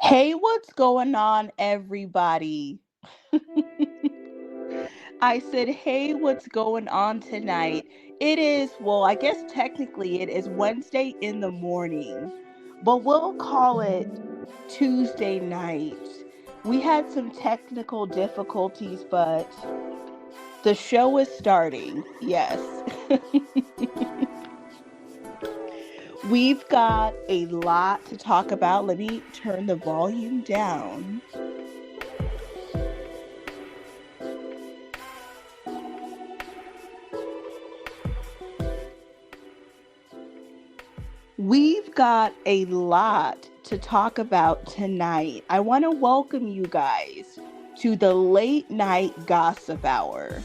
Hey, what's going on, everybody? I said, hey, what's going on tonight? It is, well, I guess technically it is Wednesday in the morning, but we'll call it Tuesday night. We had some technical difficulties, but the show is starting. Yes. We've got a lot to talk about. Let me turn the volume down. We've got a lot to talk about tonight. I want to welcome you guys to the late night gossip hour.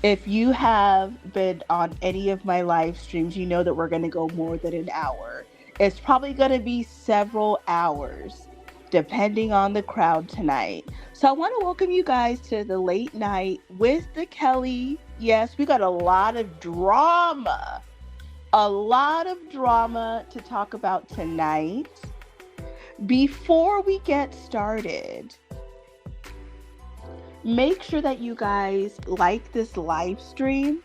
If you have been on any of my live streams, you know that we're going to go more than an hour. It's probably going to be several hours, depending on the crowd tonight. So I want to welcome you guys to the late night with the Kelly. Yes, we got a lot of drama, to talk about tonight. Before we get started, make sure that you guys like this live stream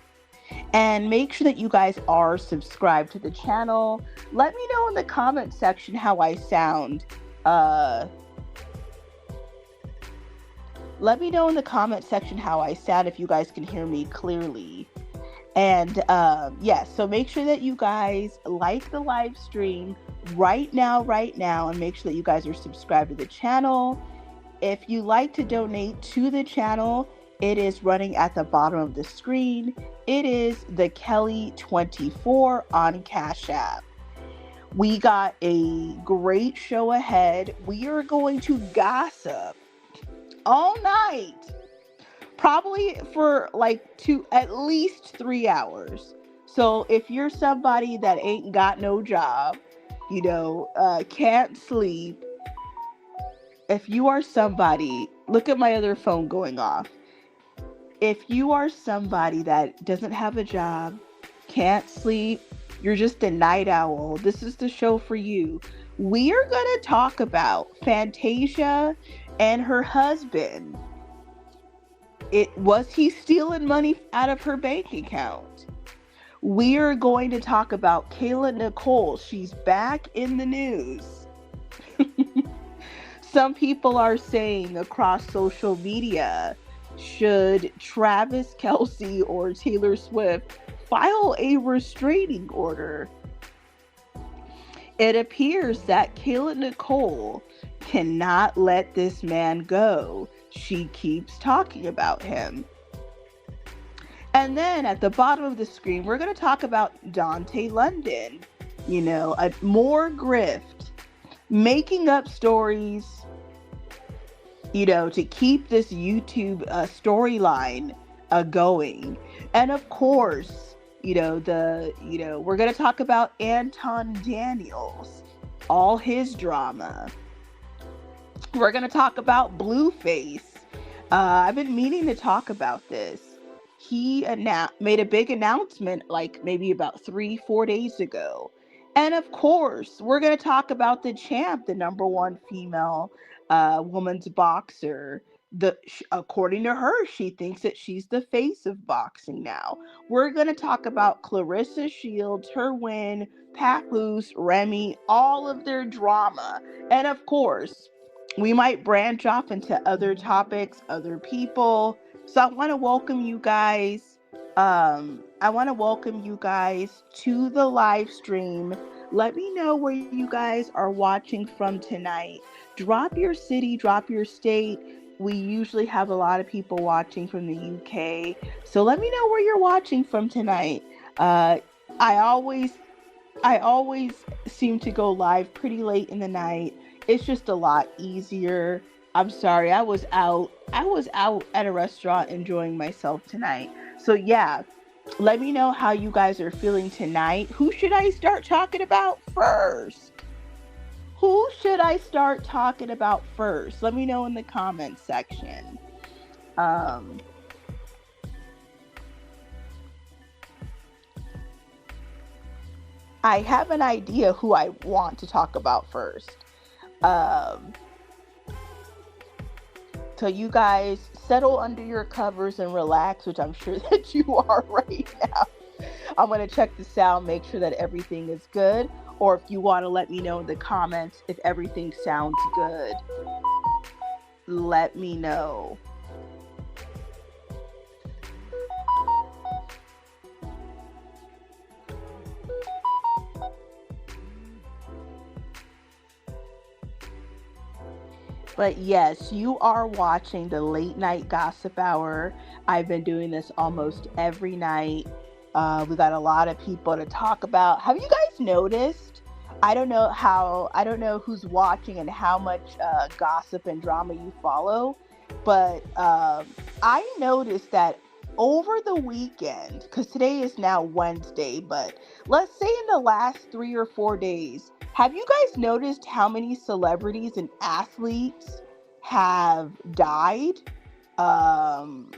and make sure that you guys are subscribed to the channel. Let me know in the comment section how I sound. Let me know in the comment section how I sound, if you guys can hear me clearly. And yes, so make sure that you guys like the live stream right now, and make sure that you guys are subscribed to the channel. If you like to donate to the channel, it is running at the bottom of the screen. It is the Kelly24 on Cash App. We got a great show ahead. We are going to gossip all night. Probably for at least 3 hours. So if you're somebody that ain't got no job, can't sleep, if you are somebody, look at my other phone going off. If you are somebody that doesn't have a job, can't sleep, you're just a night owl, this is the show for you. We are going to talk about Fantasia and her husband. Was he stealing money out of her bank account? We are going to talk about Kayla Nicole. She's back in the news. Some people are saying across social media, should Travis Kelce or Taylor Swift file a restraining order? It appears that Kayla Nicole cannot let this man go. She keeps talking about him. And then at the bottom of the screen, we're going to talk about Dante London. More grift, making up stories, to keep this YouTube storyline going. And of course, we're going to talk about Anton Daniels, all his drama. We're going to talk about Blueface. I've been meaning to talk about this. He made a big announcement maybe about 3-4 days ago. And of course, we're going to talk about the champ, the number one female woman's boxer. According to her, she thinks that she's the face of boxing now. We're going to talk about Clarissa Shields, her win, Papoose, Remy, all of their drama. And of course, we might branch off into other topics, other people. So I want to welcome you guys. To the live stream. Let me know where you guys are watching from tonight. Drop your city, drop your state. We usually have a lot of people watching from the UK. So let me know where you're watching from tonight. I always seem to go live pretty late in the night. It's just a lot easier. I'm sorry, I was out at a restaurant enjoying myself tonight. So yeah, let me know how you guys are feeling tonight. Who should I start talking about first? Let me know in the comments section. I have an idea who I want to talk about first. So you guys settle under your covers and relax, which I'm sure that you are right now. I'm going to check the sound, make sure that everything is good. Or if you want to let me know in the comments if everything sounds good, let me know. But yes, you are watching the late night gossip hour. I've been doing this almost every night. We got a lot of people to talk about. Have you guys noticed? I don't know who's watching and how much gossip and drama you follow, but I noticed that over the weekend, because today is now Wednesday, but let's say in the last 3 or 4 days, have you guys noticed how many celebrities and athletes have died? Um,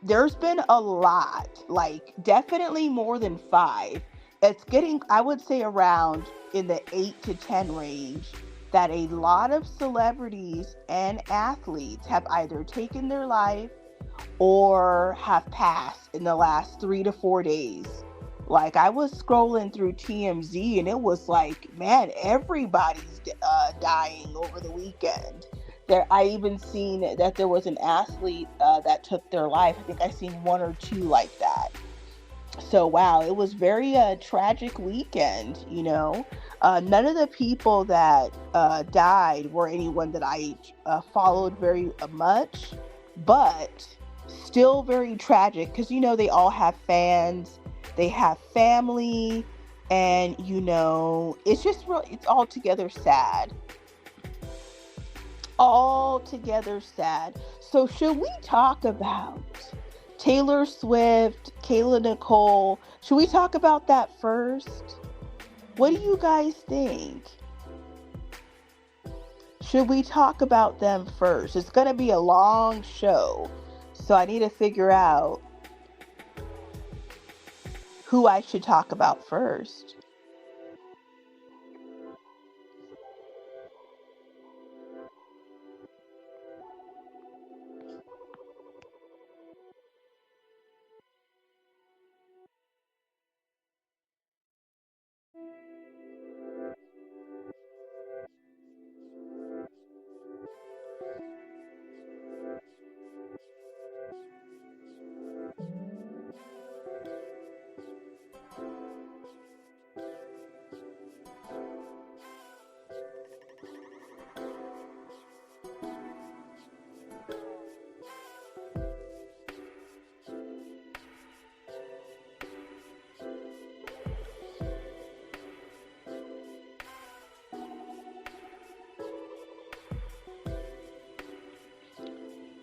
there's been a lot, like definitely more than five. It's getting, I would say, around in the 8 to 10 range that a lot of celebrities and athletes have either taken their life or have passed in the last 3 to 4 days. Like I was scrolling through TMZ and it was like, man, everybody's dying over the weekend. There, I even seen that there was an athlete that took their life. I think I seen one or two like that. So wow, it was very tragic weekend. None of the people that died were anyone that I followed very much, but still very tragic because they all have fans, they have family, and it's just real. It's altogether sad. Altogether sad. So should we talk about Taylor Swift, Kayla, Nicole? Should we talk about that first? What do you guys think? Should we talk about them first? It's going to be a long show, so I need to figure out who I should talk about first.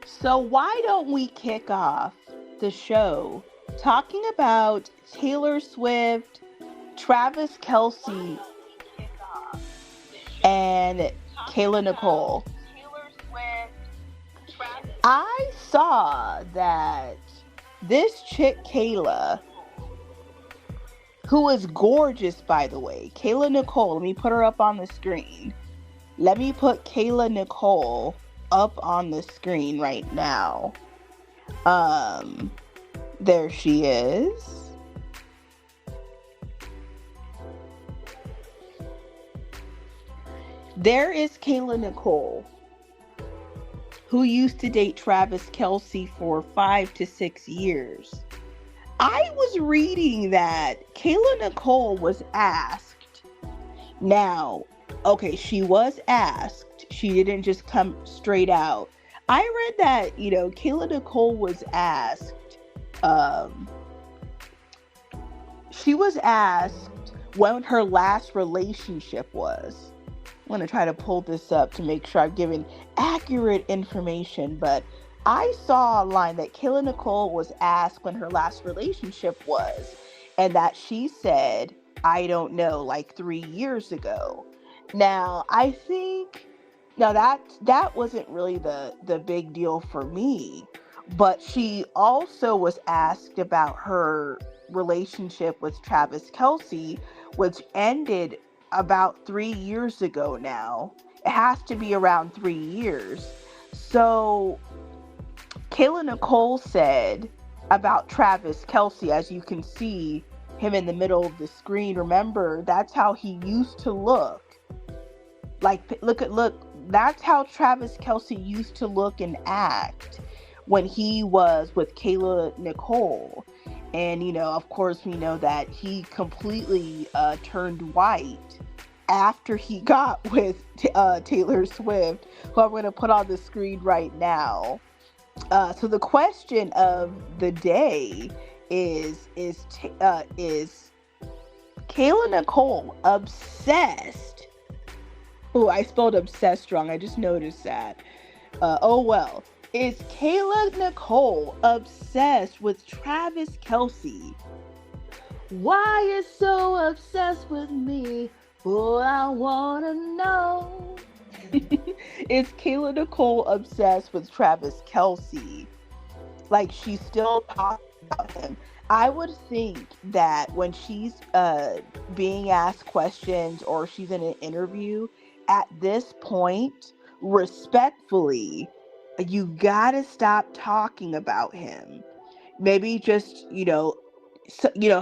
So why don't we kick off the show talking about Taylor Swift, Travis Kelce, and Kayla Nicole? I saw that this chick Kayla, who is gorgeous by the way, Kayla Nicole, let me put her up on the screen. Let me put Kayla Nicole up on the screen right now. There she is. There is Kayla Nicole, who used to date Travis Kelce for 5 to 6 years. I was reading that Kayla Nicole was asked. Now, okay, she was asked. She didn't just come straight out. I read that, Kayla Nicole was asked. She was asked when her last relationship was. I'm going to try to pull this up to make sure I'm giving accurate information, but I saw online that Kayla Nicole was asked when her last relationship was, and that she said, I don't know, like 3 years ago. Now, I think, now that wasn't really the big deal for me, but she also was asked about her relationship with Travis Kelce, which ended about 3 years ago now. It has to be around 3 years. So Kayla Nicole said about Travis Kelce, as you can see him in the middle of the screen. Remember, that's how he used to look. Like, look, that's how Travis Kelce used to look and act when he was with Kayla Nicole. And, of course, we know that he completely turned white after he got with Taylor Swift, who I'm going to put on the screen right now. So the question of the day is Kayla Nicole obsessed? Oh, I spelled obsessed wrong. I just noticed that. Oh well. Is Kayla Nicole obsessed with Travis Kelce? Why you so obsessed with me? Oh, I wanna know. Is Kayla Nicole obsessed with Travis Kelce? Like, she's still talking about him. I would think that when she's being asked questions or she's in an interview, at this point, respectfully, you gotta stop talking about him. Maybe just,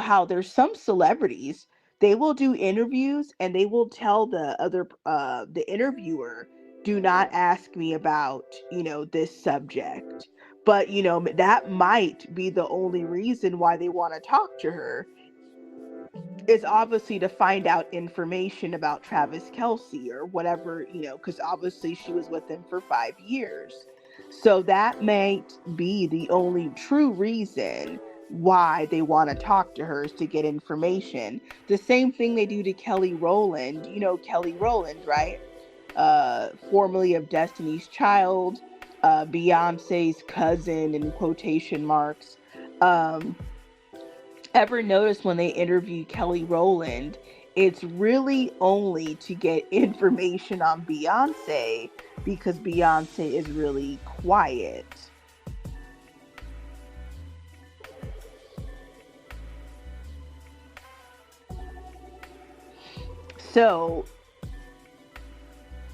how there's some celebrities, they will do interviews and they will tell the interviewer, do not ask me about, this subject. But, that might be the only reason why they want to talk to her. It's obviously to find out information about Travis Kelce or whatever, because obviously she was with him for 5 years. So that might be the only true reason why they want to talk to her, is to get information. The same thing they do to Kelly Rowland. You know Kelly Rowland, right? Formerly of Destiny's Child, Beyonce's cousin in quotation marks. Ever notice when they interview Kelly Rowland, it's really only to get information on Beyonce, because Beyonce is really quiet. So,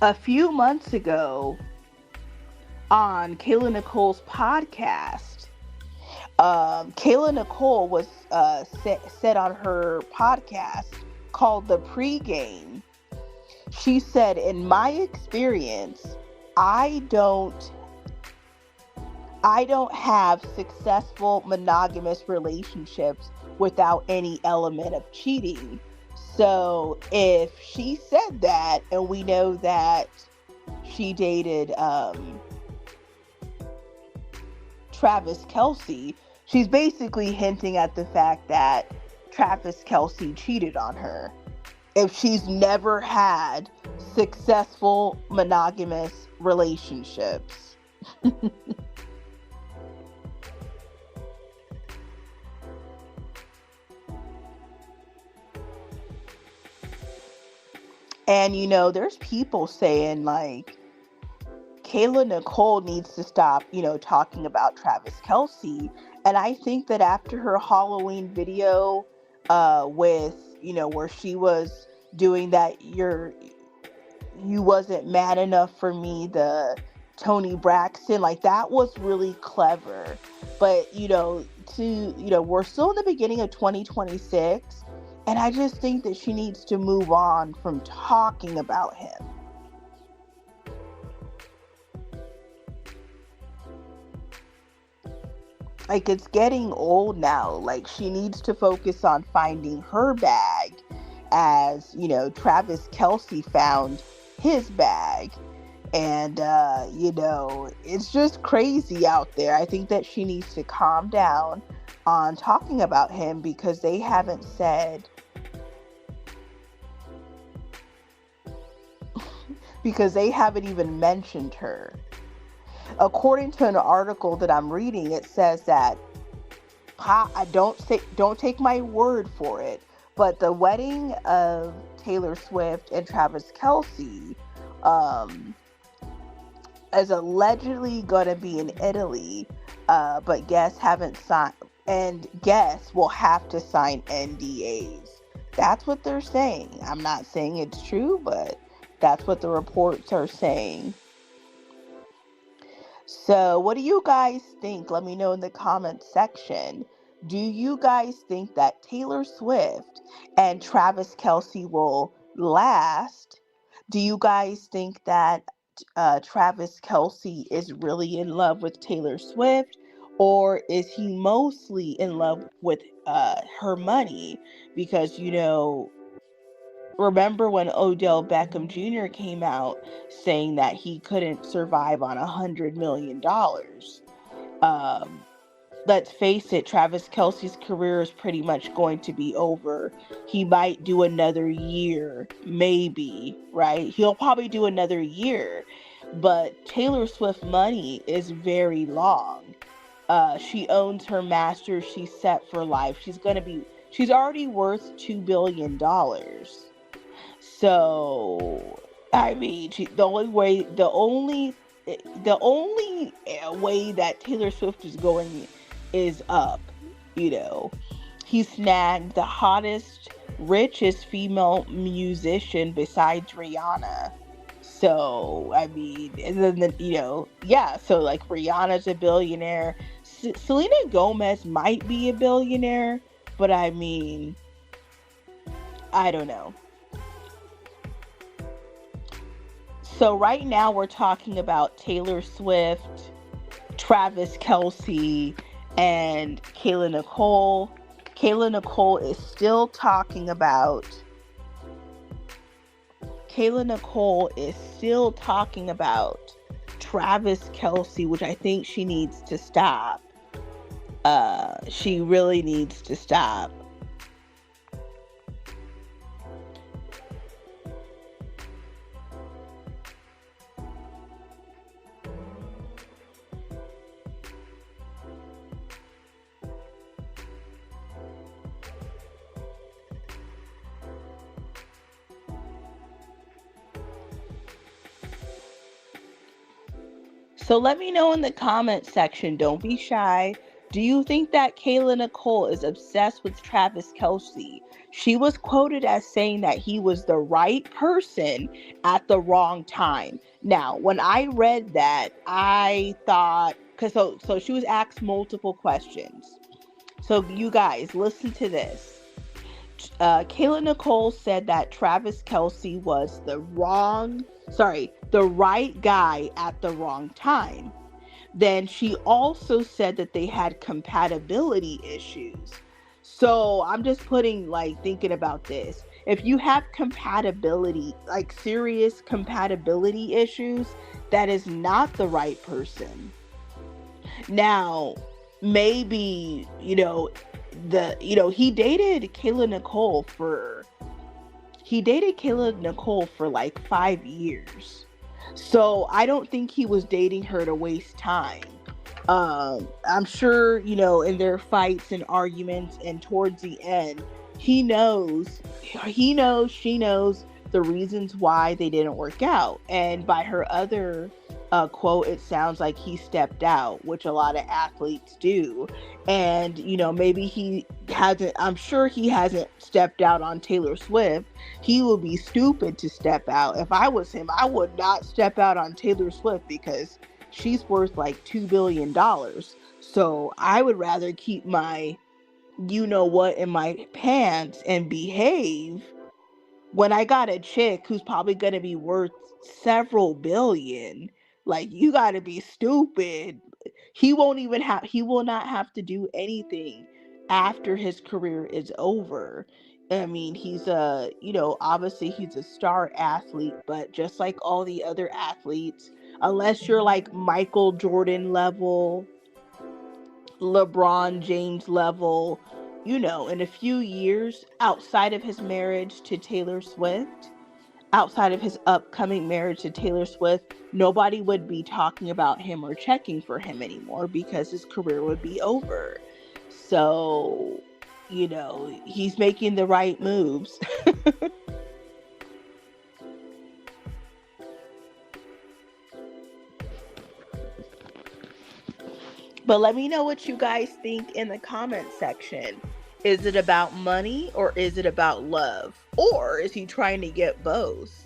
a few months ago on Kayla Nicole's podcast, Kayla Nicole was said on her podcast called The Pregame. She said, in my experience, I don't have successful monogamous relationships without any element of cheating. So if she said that, and we know that she dated Travis Kelce, she's basically hinting at the fact that Travis Kelce cheated on her. If she's never had successful monogamous relationships. And there's people saying like Kayla Nicole needs to stop, talking about Travis Kelce. And I think that after her Halloween video with, where she was doing that, you wasn't man enough for me, the Tony Braxton, like, that was really clever. But, we're still in the beginning of 2026. And I just think that she needs to move on from talking about him. Like, it's getting old now. Like, she needs to focus on finding her bag, as, Travis Kelce found his bag. And, it's just crazy out there. I think that she needs to calm down on talking about him, because they haven't said... because they haven't even mentioned her. According to an article that I'm reading, it says that, I don't take my word for it, but the wedding of Taylor Swift and Travis Kelce is allegedly going to be in Italy, but guests haven't signed, and guests will have to sign NDAs. That's what they're saying. I'm not saying it's true, but that's what the reports are saying. So, what do you guys think? Let me know in the comment section. Do you guys think that Taylor Swift and Travis Kelce will last? Do you guys think that Travis Kelce is really in love with Taylor Swift? Or is he mostly in love with her money? Because, remember when Odell Beckham Jr. came out saying that he couldn't survive on $100 million? Um, let's face it, Travis Kelce's career is pretty much going to be over. He might do another year, maybe, right? He'll probably do another year, but Taylor Swift money is very long. She owns her master. She's set for life. She's already worth $2 billion. So, I mean, the only way that Taylor Swift is going is up. You know, he snagged the hottest, richest female musician besides Rihanna. So, I mean, and then yeah. So like Rihanna's a billionaire. Selena Gomez might be a billionaire, but I mean, I don't know. So right now we're talking about Taylor Swift, Travis Kelce, and Kayla Nicole. Kayla Nicole is still talking about Travis Kelce, which I think she needs to stop. She really needs to stop. So let me know in the comment section. Don't be shy. Do you think that Kayla Nicole is obsessed with Travis Kelce? She was quoted as saying that he was the right person at the wrong time. Now, when I read that, I thought, because so she was asked multiple questions. So you guys, listen to this. Kayla Nicole said that Travis Kelce was the right guy at the wrong time. Then she also said that they had compatibility issues. So I'm just thinking about this. If you have compatibility, like serious compatibility issues, that is not the right person. Now, maybe, he dated Kayla Nicole for like 5 years. So I don't think he was dating her to waste time. I'm sure, in their fights and arguments and towards the end, he knows, she knows the reasons why they didn't work out. And by her other quote, it sounds like he stepped out, which a lot of athletes do. And, maybe I'm sure he hasn't stepped out on Taylor Swift. He would be stupid to step out. If I was him, I would not step out on Taylor Swift because she's worth like $2 billion. So I would rather keep my in my pants and behave when I got a chick who's probably going to be worth several billion. Like, you got to be stupid. He will not have to do anything after his career is over. I mean, obviously he's a star athlete, but just like all the other athletes, unless you're like Michael Jordan level, LeBron James level, in a few years outside of his marriage to Taylor Swift, outside of his upcoming marriage to Taylor Swift, nobody would be talking about him or checking for him anymore because his career would be over. So, he's making the right moves. But let me know what you guys think in the comment section. Is it about money or is it about love? Or is he trying to get both?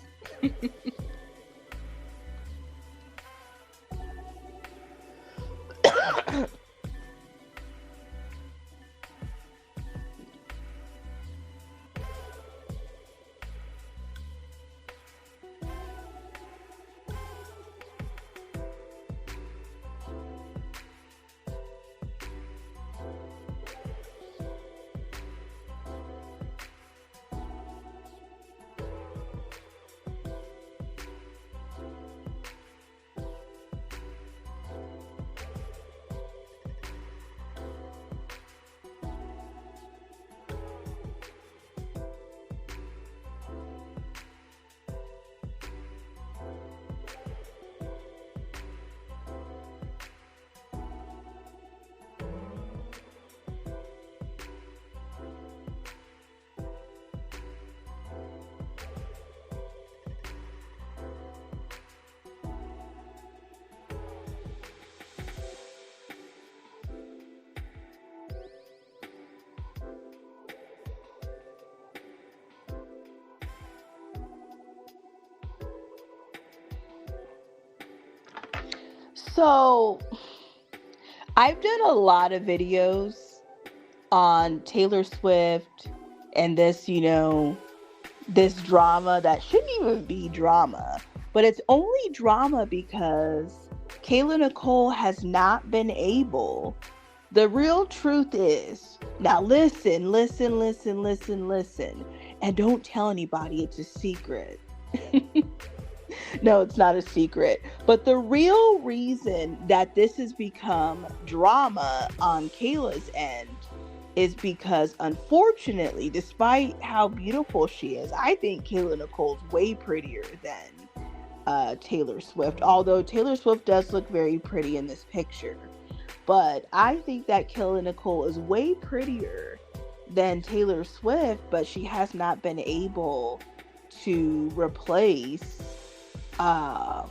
So, I've done a lot of videos on Taylor Swift and this drama that shouldn't even be drama, but it's only drama because Kayla Nicole has not been able. The real truth is, now listen, listen, listen, listen, listen, and don't tell anybody, it's a secret. No, it's not a secret. But the real reason that this has become drama on Kayla's end is because, unfortunately, despite how beautiful she is, I think Kayla Nicole's way prettier than Taylor Swift. Although Taylor Swift does look very pretty in this picture. But I think that Kayla Nicole is way prettier than Taylor Swift, but she has not been able to replace um,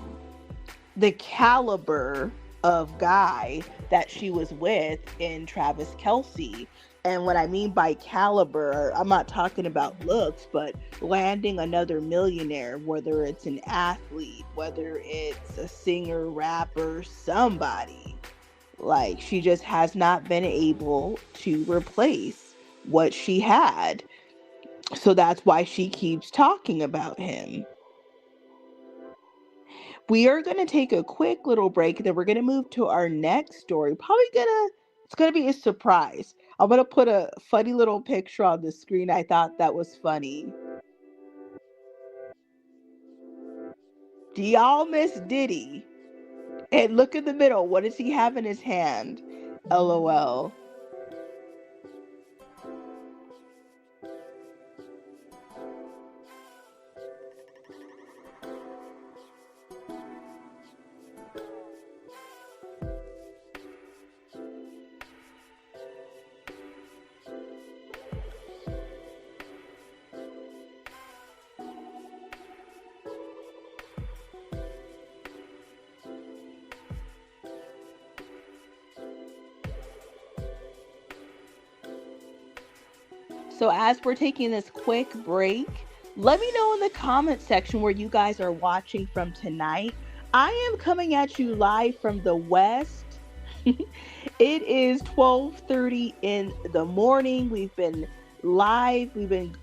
the caliber of guy that she was with in Travis Kelce. And what I mean by caliber, I'm not talking about looks, but landing another millionaire, whether it's an athlete, whether it's a singer, rapper, somebody. Like, she just has not been able to replace what she had. So that's why she keeps talking about him. We are going to take a quick little break, then we're going to move to our next story. It's going to be a surprise. I'm going to put a funny little picture on the screen. I thought that was funny. Do y'all miss Diddy? And look in the middle. What does he have in his hand? LOL. So as we're taking this quick break, let me know in the comment section where you guys are watching from tonight. I am coming at you live from the West. It is 12:30 in the morning. We've been live. We've been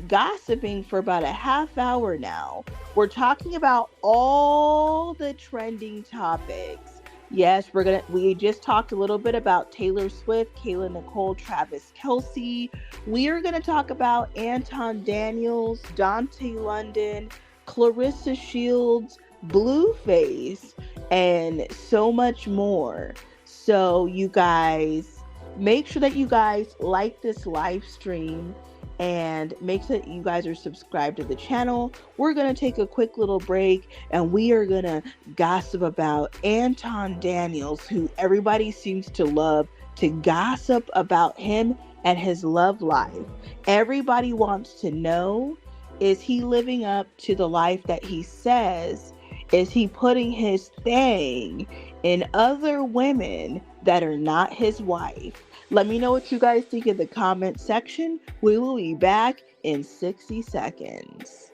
gossiping for about a half hour now. We're talking about all the trending topics. Yes, we just talked a little bit about Taylor Swift, Kayla Nicole, Travis Kelce. We are gonna talk about Anton Daniels, Dante London, Clarissa Shields, Blueface, and so much more. So you guys, make sure that you guys like this live stream and make sure that you guys are subscribed to the channel. We're going to take a quick little break and we are going to gossip about Anton Daniels, who everybody seems to love to gossip about him and his love life. Everybody wants to know, is he living up to the life that he says? Is he putting his thing in other women that are not his wife? Let me know what you guys think in the comment section. We will be back in 60 seconds.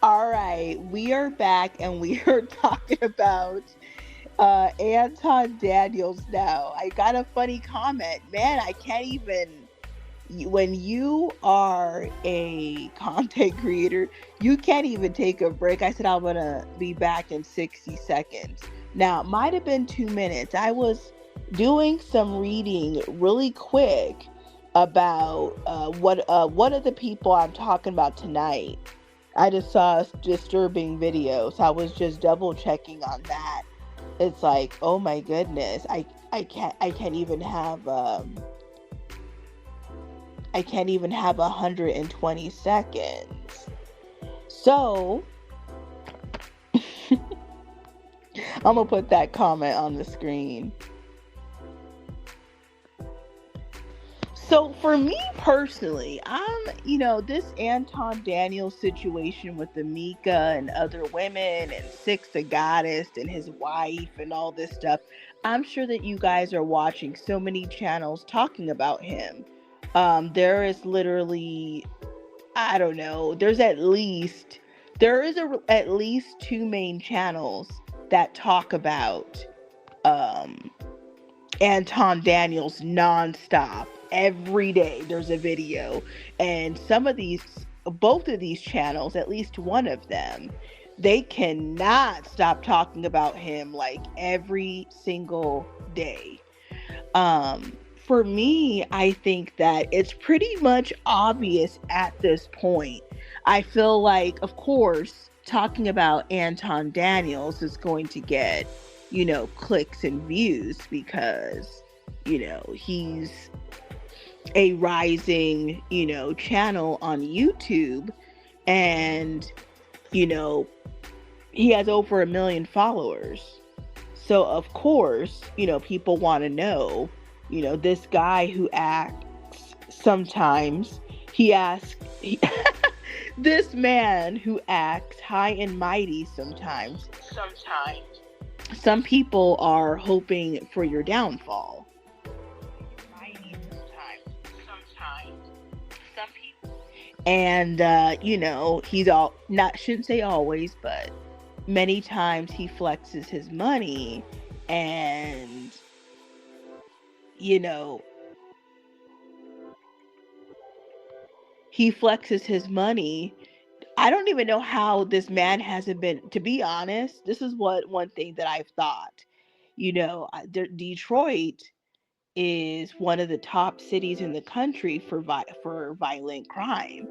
All right, we are back and we are talking about Anton Daniels now. I got a funny comment. Man, I can't even when you are a content creator, you can't even take a break. I said I'm gonna be back in 60 seconds. Now, it might have been 2 minutes. I was doing some reading really quick about what one of the people I'm talking about tonight. I just saw a disturbing video, so I was just double checking on that. It's like, oh my goodness, I can't even have I can't even have 120 seconds. So, I'm gonna put that comment on the screen. So for me personally, this Anton Daniels situation with the Mika and other women and Six the Goddess and his wife and all this stuff, I'm sure that you guys are watching so many channels talking about him. There is literally, I don't know, at least two main channels that talk about um Anton Daniels nonstop. Every day there's a video. And both of these channels, at least one of them, they cannot stop talking about him like every single day. For me, I think that it's pretty much obvious at this point. I feel like, of course, talking about Anton Daniels is going to get, clicks and views because, he's a rising, channel on YouTube, and, he has over 1 million followers. So of course, people want to know, this guy who acts sometimes, this man who acts high and mighty sometimes, some people are hoping for your downfall. Some people. And, shouldn't say always, but many times he flexes his money and, he flexes his money. I don't even know how this man hasn't been, to be honest, this is one thing that I've thought. Detroit is one of the top cities in the country for violent crime.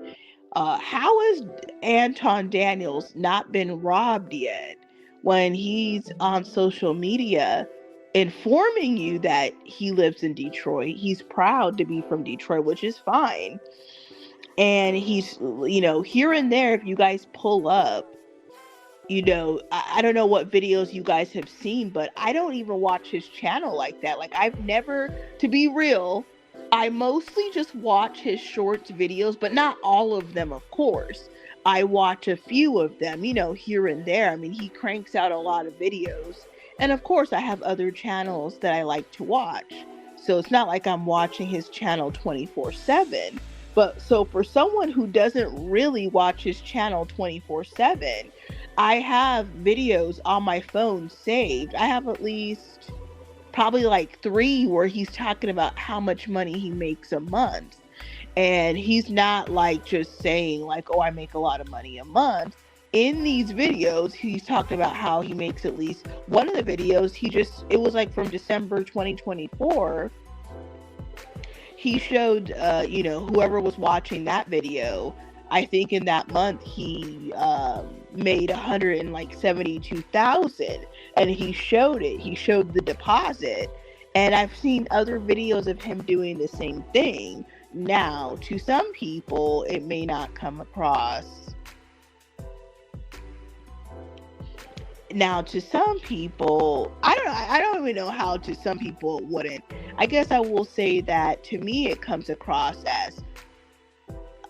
How has Anton Daniels not been robbed yet when he's on social media informing you that he lives in Detroit? He's proud to be from Detroit, which is fine. And he's, here and there, if you guys pull up, I don't know what videos you guys have seen, but I don't even watch his channel like that. Like, I've never, to be real, I mostly just watch his shorts videos, but not all of them, of course. I watch a few of them, here and there. I mean, he cranks out a lot of videos. And of course, I have other channels that I like to watch. So it's not like I'm watching his channel 24/7. But so for someone who doesn't really watch his channel 24/7, I have videos on my phone saved. I have at least probably like 3 where he's talking about how much money he makes a month. And he's not like just saying like, oh, I make a lot of money a month. In these videos, he's talking about how he makes at least one of the videos. It was like from December 2024. He showed, whoever was watching that video, I think in that month he made 172,000, and he showed it. He showed the deposit, and I've seen other videos of him doing the same thing. Now, to some people, it may not come across. Now, to some people, I don't even know how to some people it wouldn't. I guess I will say that to me it comes across as,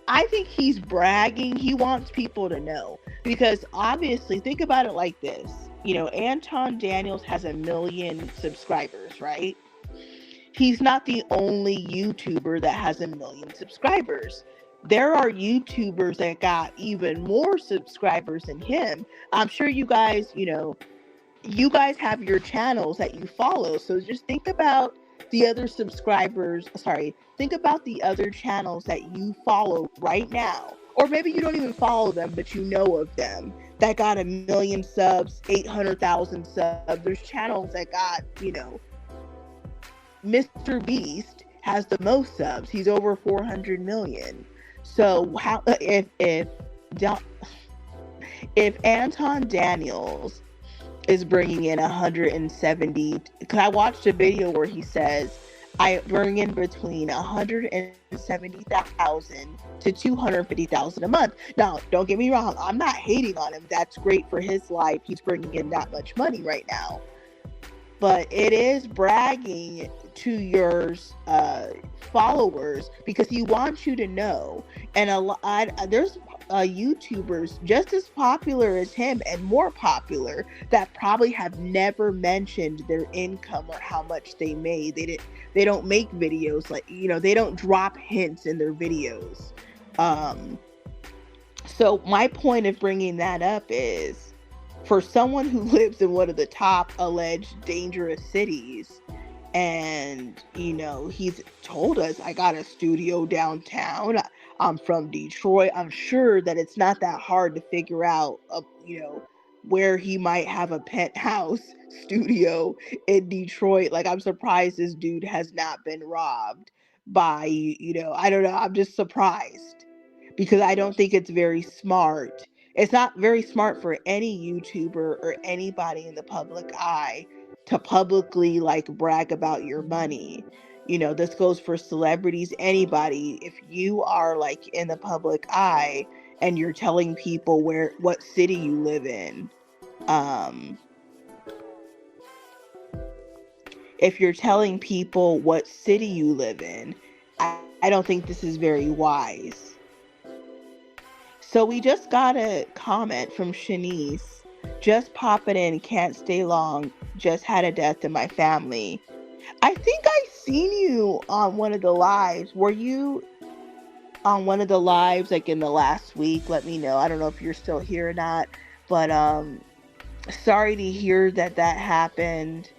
I think he's bragging. He wants people to know. Because obviously, think about it like this. Anton Daniels has 1 million subscribers, right? He's not the only YouTuber that has 1 million subscribers. there are YouTubers that got even more subscribers than him. I'm sure you guys, you guys have your channels that you follow. So just think about the other subscribers, sorry, think about the other channels that you follow right now. Or maybe you don't even follow them, but you know of them that got 1 million subs, 800,000 subs. There's channels that got, Mr. Beast has the most subs. He's over 400 million. So how if Anton Daniels is bringing in 170, because I watched a video where he says I bring in between 170,000 to 250,000 a month. Now, don't get me wrong, I'm not hating on him. That's great for his life. He's bringing in that much money right now. But it is bragging to your followers because he wants you to know. And there's YouTubers just as popular as him and more popular that probably have never mentioned their income or how much they made. They don't make videos like, they don't drop hints in their videos. So my point of bringing that up is, for someone who lives in one of the top alleged dangerous cities, and he's told us, I got a studio downtown, I'm from Detroit, I'm sure that it's not that hard to figure out where he might have a penthouse studio in Detroit. Like, I'm surprised this dude has not been robbed by, I don't know, I'm just surprised, because I don't think it's very smart. It's not very smart for any YouTuber or anybody in the public eye to publicly brag about your money. This goes for celebrities, anybody. If you are in the public eye and you're telling people what city you live in, if you're telling people what city you live in, I don't think this is very wise. So we just got a comment from Shanice. Just popping in, can't stay long. Just had a death in my family. I think I seen you on one of the lives. Were you on one of the lives in the last week? Let me know. I don't know if you're still here or not. But sorry to hear that happened.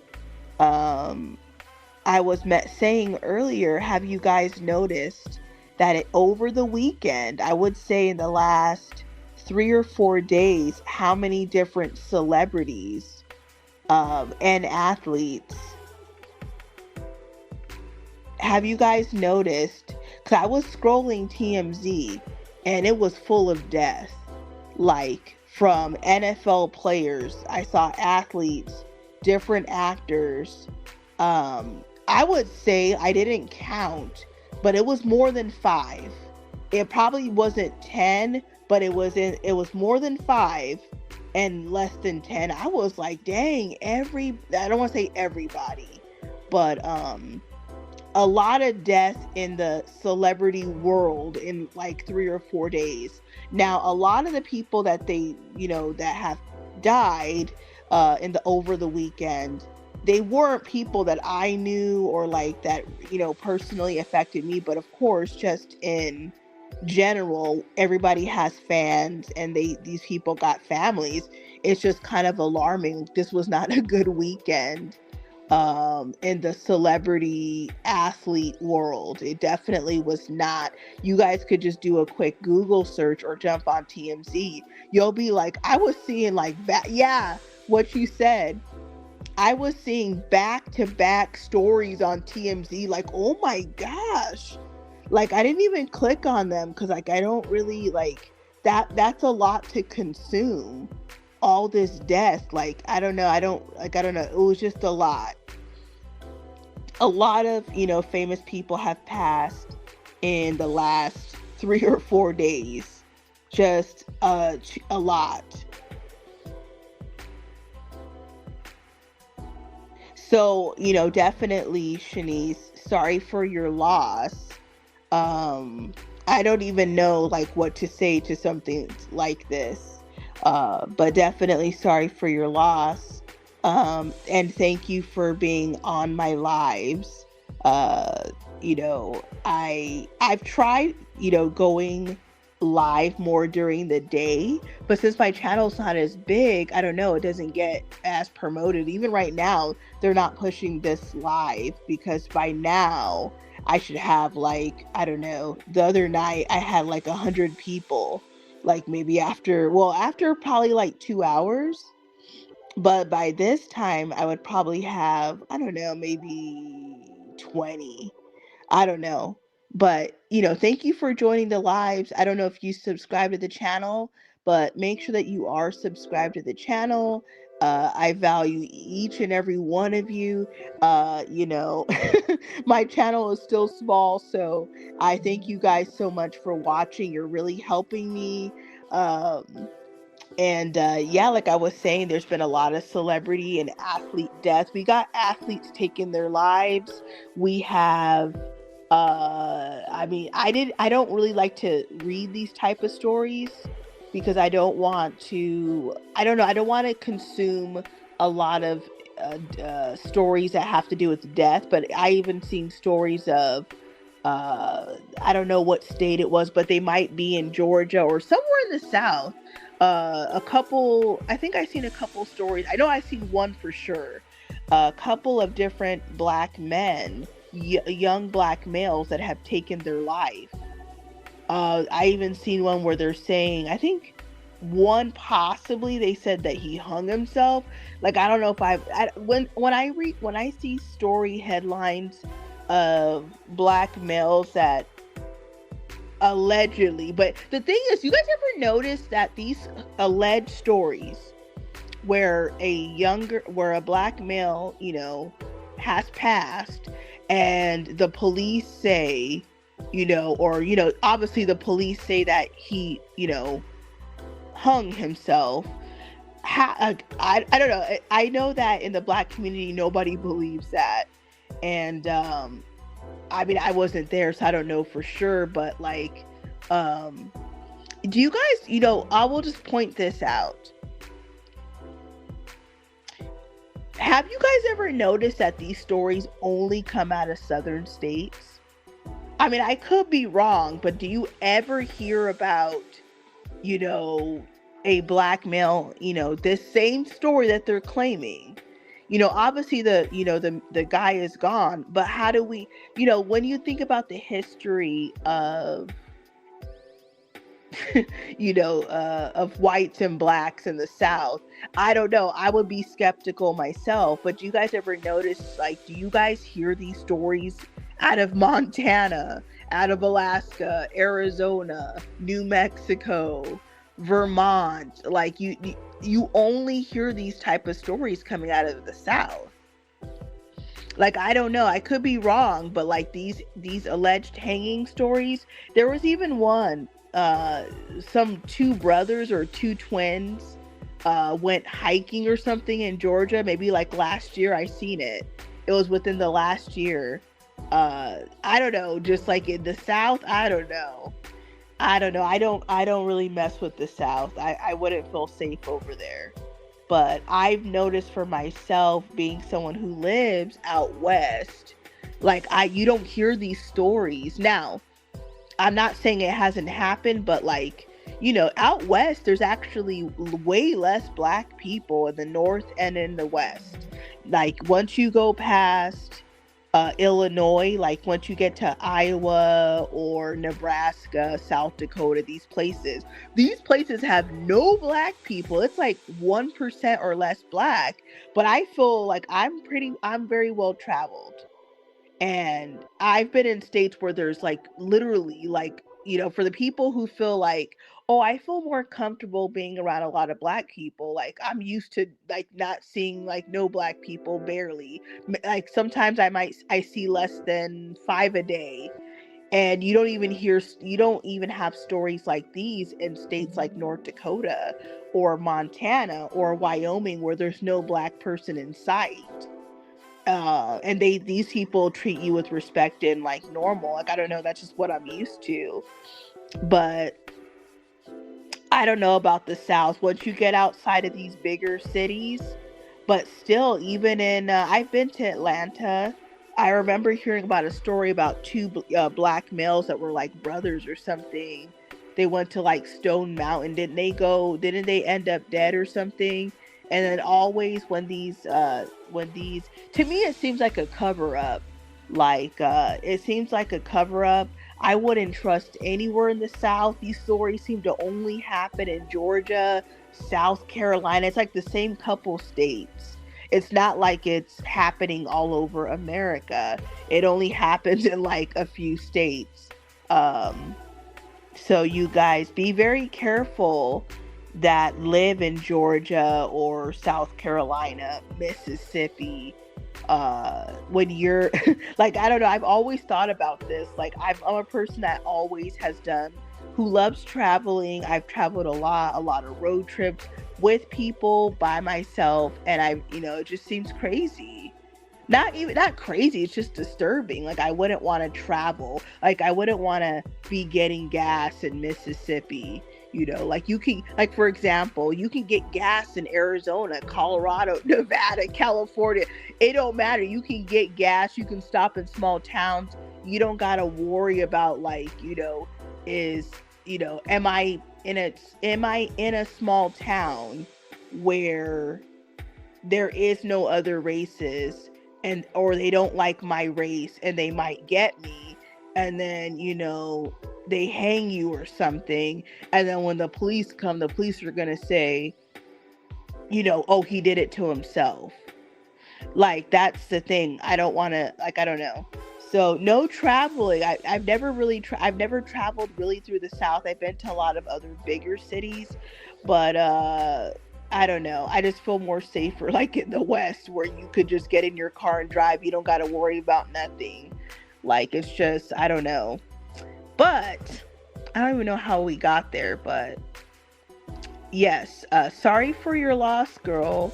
I was saying earlier, have you guys noticed that over the weekend, I would say in the last 3 or 4 days, how many different celebrities and athletes have you guys noticed? Because I was scrolling TMZ and it was full of death. From NFL players, I saw athletes, different actors. I would say, I didn't count, but it was more than 5. It probably wasn't 10, but it was more than 5 and less than 10. I was like, dang, I don't want to say everybody, but a lot of death in the celebrity world in 3 or 4 days. Now, a lot of the people that that have died over the weekend, they weren't people that I knew or that, personally affected me. But of course, just in general, everybody has fans and these people got families. It's just kind of alarming. This was not a good weekend in the celebrity athlete world. It definitely was not. You guys could just do a quick Google search or jump on TMZ. You'll be like, I was seeing what you said. I was seeing back-to-back stories on TMZ, oh my gosh. I didn't even click on them because I don't really that's a lot to consume. All this death, I don't know. It was just a lot. A lot of, famous people have passed in the last 3 or 4 days. Just a lot. So, definitely, Shanice, sorry for your loss. I don't even know what to say to something like this. But definitely sorry for your loss. And thank you for being on my lives. uh I've tried going live more during the day, but since my channel's not as big, I don't know, it doesn't get as promoted. Even right now they're not pushing this live, because by now I should have, like, I don't know, the other night I had like 100 people, like maybe after probably like 2 hours. But by this time, I would probably have, I don't know, maybe 20. I don't know. But, thank you for joining the lives. I don't know if you subscribe to the channel, but make sure that you are subscribed to the channel. I value each and every one of you. My channel is still small, so I thank you guys so much for watching. You're really helping me. And yeah, like I was saying, there's been a lot of celebrity and athlete deaths. We got athletes taking their lives. We have I don't really like to read these type of stories, because I don't know, I don't want to consume a lot of stories that have to do with death. But I even seen stories of I don't know what state it was, but they might be in Georgia or somewhere in the South. A couple, I think I seen a couple stories. I know I seen one for sure. A couple of different black men, young black males that have taken their life. I even seen one where they're saying, I think one possibly they said that he hung himself. Like, I don't know if when I see story headlines of black males that allegedly, but the thing is, you guys ever notice that these alleged stories where a black male, has passed, and the police say, obviously the police say that he, hung himself. I don't know. I know that in the black community, nobody believes that. And, I wasn't there, so I don't know for sure, but like, do you guys, I will just point this out. Have you guys ever noticed that these stories only come out of southern states? I could be wrong, but do you ever hear about, a black male, this same story that they're claiming? Obviously the guy is gone, but how do we, when you think about the history of, of whites and blacks in the South, I don't know, I would be skeptical myself. But do you guys ever notice, like, do you guys hear these stories out of Montana, out of Alaska, Arizona, New Mexico, Vermont? Like, you only hear these type of stories coming out of the South. Like, I don't know, I could be wrong, but like these alleged hanging stories, there was even one, some two brothers or two twins went hiking or something in Georgia, maybe like last year. I seen it. It was within the last year. I don't know, just like in the South, I don't know. I don't really mess with the South. I wouldn't feel safe over there. But I've noticed for myself, being someone who lives out west, like, you don't hear these stories. Now, I'm not saying it hasn't happened, but like, out west, there's actually way less black people in the north and in the west. Like, once you go past Illinois, like once you get to Iowa or Nebraska, South Dakota, these places have no black people. It's like 1% or less black. But I feel like I'm very well traveled. And I've been in states where there's like literally, like, for the people who feel like, oh, I feel more comfortable being around a lot of black people. Like, I'm used to like not seeing like no black people, barely. Like, sometimes I see less than 5 a day. And you don't even have stories like these in states like North Dakota or Montana or Wyoming, where there's no black person in sight. And these people treat you with respect and like normal. Like, I don't know, that's just what I'm used to. But I don't know about the South. Once you get outside of these bigger cities, but still, even in I've been to Atlanta, I remember hearing about a story about two black males that were like brothers or something. They went to like Stone Mountain. Didn't they go? Didn't they end up dead or something? And then always when these, to me it seems like a cover up. Like it seems like a cover up. I wouldn't trust anywhere in the South. These stories seem to only happen in Georgia, South Carolina. It's like the same couple states. It's not like it's happening all over America. It only happens in like a few states. Um, so you guys be very careful that live in Georgia or South Carolina, Mississippi. When you're like, I don't know, I've always thought about this. Like I'm a person that always has done, who loves traveling. I've traveled a lot of road trips with people, by myself, and it just seems crazy. Not crazy, it's just disturbing. Like I wouldn't want to travel. Like I wouldn't want to be getting gas in Mississippi. Like you can, like for example, you can get gas in Arizona, Colorado, Nevada, California. It don't matter. You can get gas. You can stop in small towns. You don't gotta worry about like, is am I in a small town where there is no other races, and or they don't like my race and they might get me, and then they hang you or something, and then when the police come, the police are gonna say, oh, he did it to himself. Like that's the thing. I don't want to, like, I don't know. So no traveling. I've never really I've never traveled really through the South. I've been to a lot of other bigger cities, but I don't know. I just feel more safer like in the West, where you could just get in your car and drive. You don't got to worry about nothing. Like it's just, I don't know. But I don't even know how we got there, but yes, sorry for your loss, girl.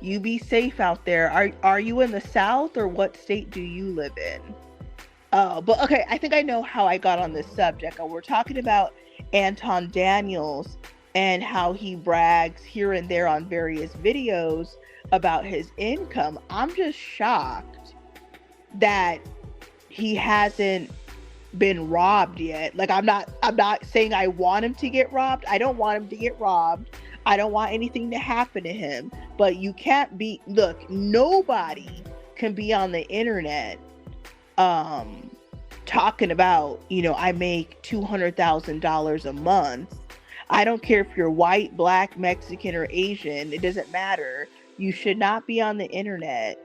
You be safe out there. Are you in the South, or what state do you live in? Oh, but okay, I think I know how I got on this subject. We're talking about Anton Daniels and how he brags here and there on various videos about his income. I'm just shocked that he hasn't been robbed yet. Like I'm not saying I want him to get robbed. I don't want him to get robbed. I don't want anything to happen to him. But you can't be, look, nobody can be on the internet talking about, I make $200,000 a month. I don't care if you're white, black, Mexican, or Asian. It doesn't matter. You should not be on the internet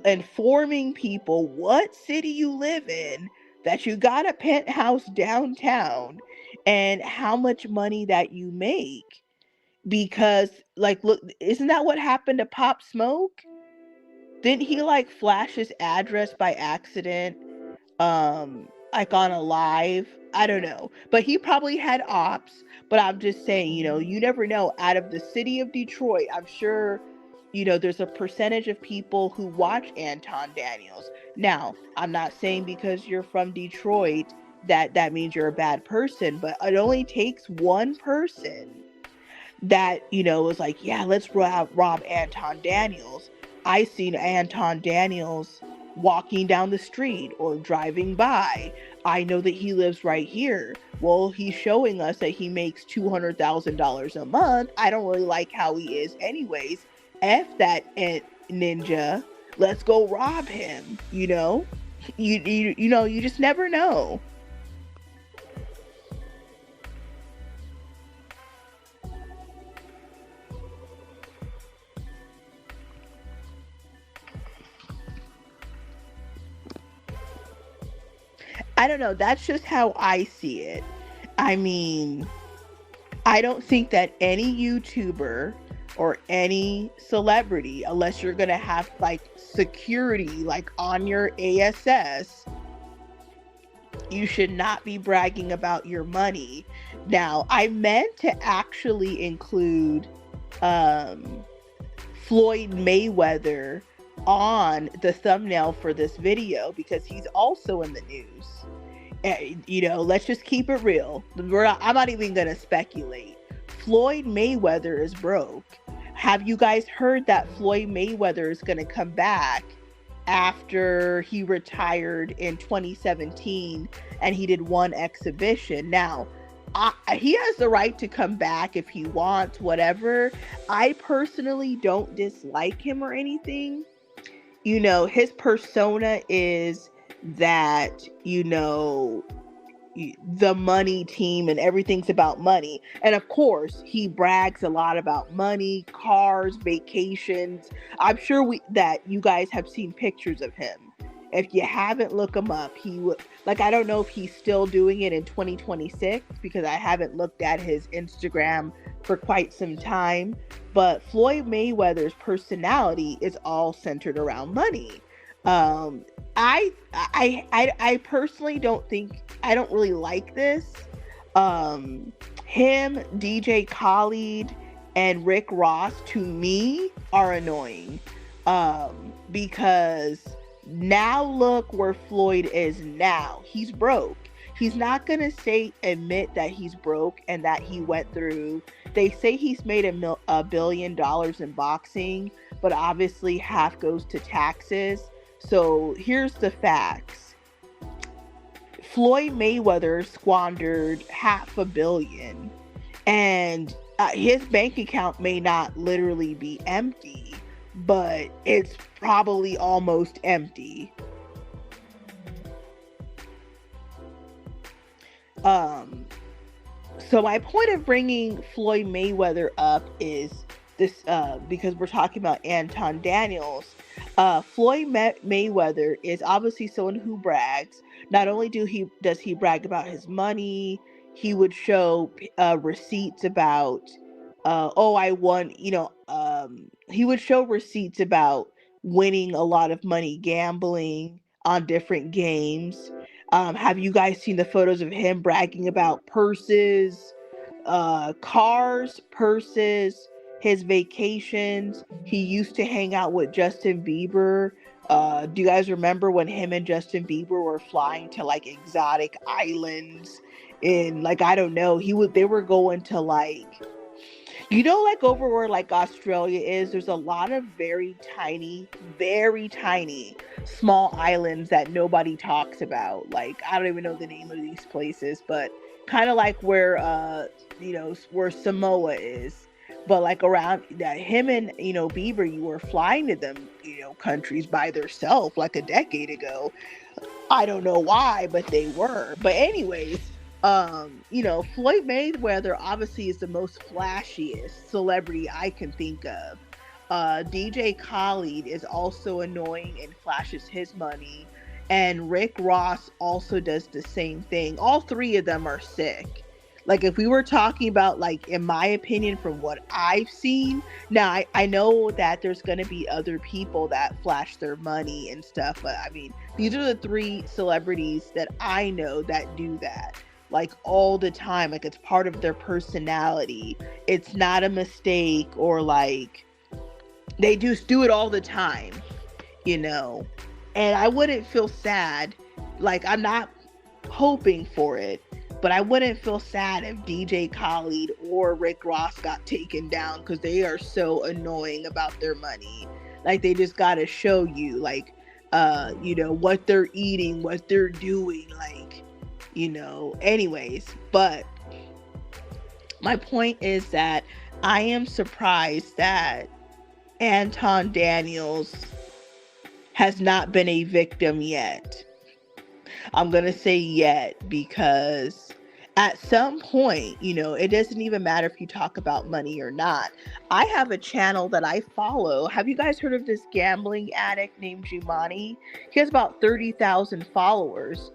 informing people what city you live in, that you got a penthouse downtown, and how much money that you make. Because, like, look, isn't that what happened to Pop Smoke? Didn't he, like, flash his address by accident? Like on a live? I don't know. But he probably had ops. But I'm just saying, you never know. Out of the city of Detroit, I'm sure, there's a percentage of people who watch Anton Daniels. Now, I'm not saying because you're from Detroit that means you're a bad person, but it only takes one person that, was like, yeah, let's rob Anton Daniels. I seen Anton Daniels walking down the street or driving by. I know that he lives right here. Well, he's showing us that he makes $200,000 a month. I don't really like how he is anyways. F that ninja. Let's go rob him. You just never know. I don't know. That's just how I see it. I mean, I don't think that any YouTuber or any celebrity, unless you're going to have like security, like on your ASS, you should not be bragging about your money. Now, I meant to actually include Floyd Mayweather on the thumbnail for this video because he's also in the news. Let's just keep it real. I'm not even gonna speculate. Floyd Mayweather is broke. Have you guys heard that Floyd Mayweather is going to come back after he retired in 2017 and he did one exhibition? Now, he has the right to come back if he wants, whatever. I personally don't dislike him or anything. You know, his persona is that, you know, the money team and everything's about money. And of course, he brags a lot about money, cars, vacations. I'm sure that you guys have seen pictures of him. If you haven't, look him up. He would, like, I don't know if he's still doing it in 2026 because I haven't looked at his Instagram for quite some time, but Floyd Mayweather's personality is all centered around money. I personally I don't really like this. Him, DJ Khaled, and Rick Ross to me are annoying. Because now look where Floyd is now. He's broke. He's not gonna admit that he's broke and that he went through. They say he's made $1 billion in boxing, but obviously half goes to taxes. So here's the facts. Floyd Mayweather squandered $500 million, and his bank account may not literally be empty, but it's probably almost empty. So my point of bringing Floyd Mayweather up is this, because we're talking about Anton Daniels. Floyd Mayweather is obviously someone who brags. Not only does he brag about his money, he would show receipts about, I won. He would show receipts about winning a lot of money gambling on different games. Have you guys seen the photos of him bragging about purses, cars, purses, his vacations? He used to hang out with Justin Bieber. Do you guys remember when him and Justin Bieber were flying to like exotic islands in, like, I don't know, they were going to, like, you know, like over where like Australia is, there's a lot of very tiny, small islands that nobody talks about. Like, I don't even know the name of these places, but kind of like where, where Samoa is. But like around that, him and, Bieber, you were flying to them, countries by themselves like a decade ago. I don't know why, but they were. But anyways, Floyd Mayweather obviously is the most flashiest celebrity I can think of. DJ Khaled is also annoying and flashes his money. And Rick Ross also does the same thing. All three of them are sick. Like, if we were talking about, like, in my opinion, from what I've seen, now I know that there's going to be other people that flash their money and stuff, but I mean, these are the three celebrities that I know that do that, like, all the time. Like, it's part of their personality. It's not a mistake, or like, they just do it all the time, and I wouldn't feel sad. Like, I'm not hoping for it, but I wouldn't feel sad if DJ Khaled or Rick Ross got taken down, because they are so annoying about their money. Like, they just got to show you, like, what they're eating, what they're doing, like, anyways. But my point is that I am surprised that Anton Daniels has not been a victim yet. I'm going to say yet, because at some point, it doesn't even matter if you talk about money or not. I have a channel that I follow. Have you guys heard of this gambling addict named Jumani? He has about 30,000 followers.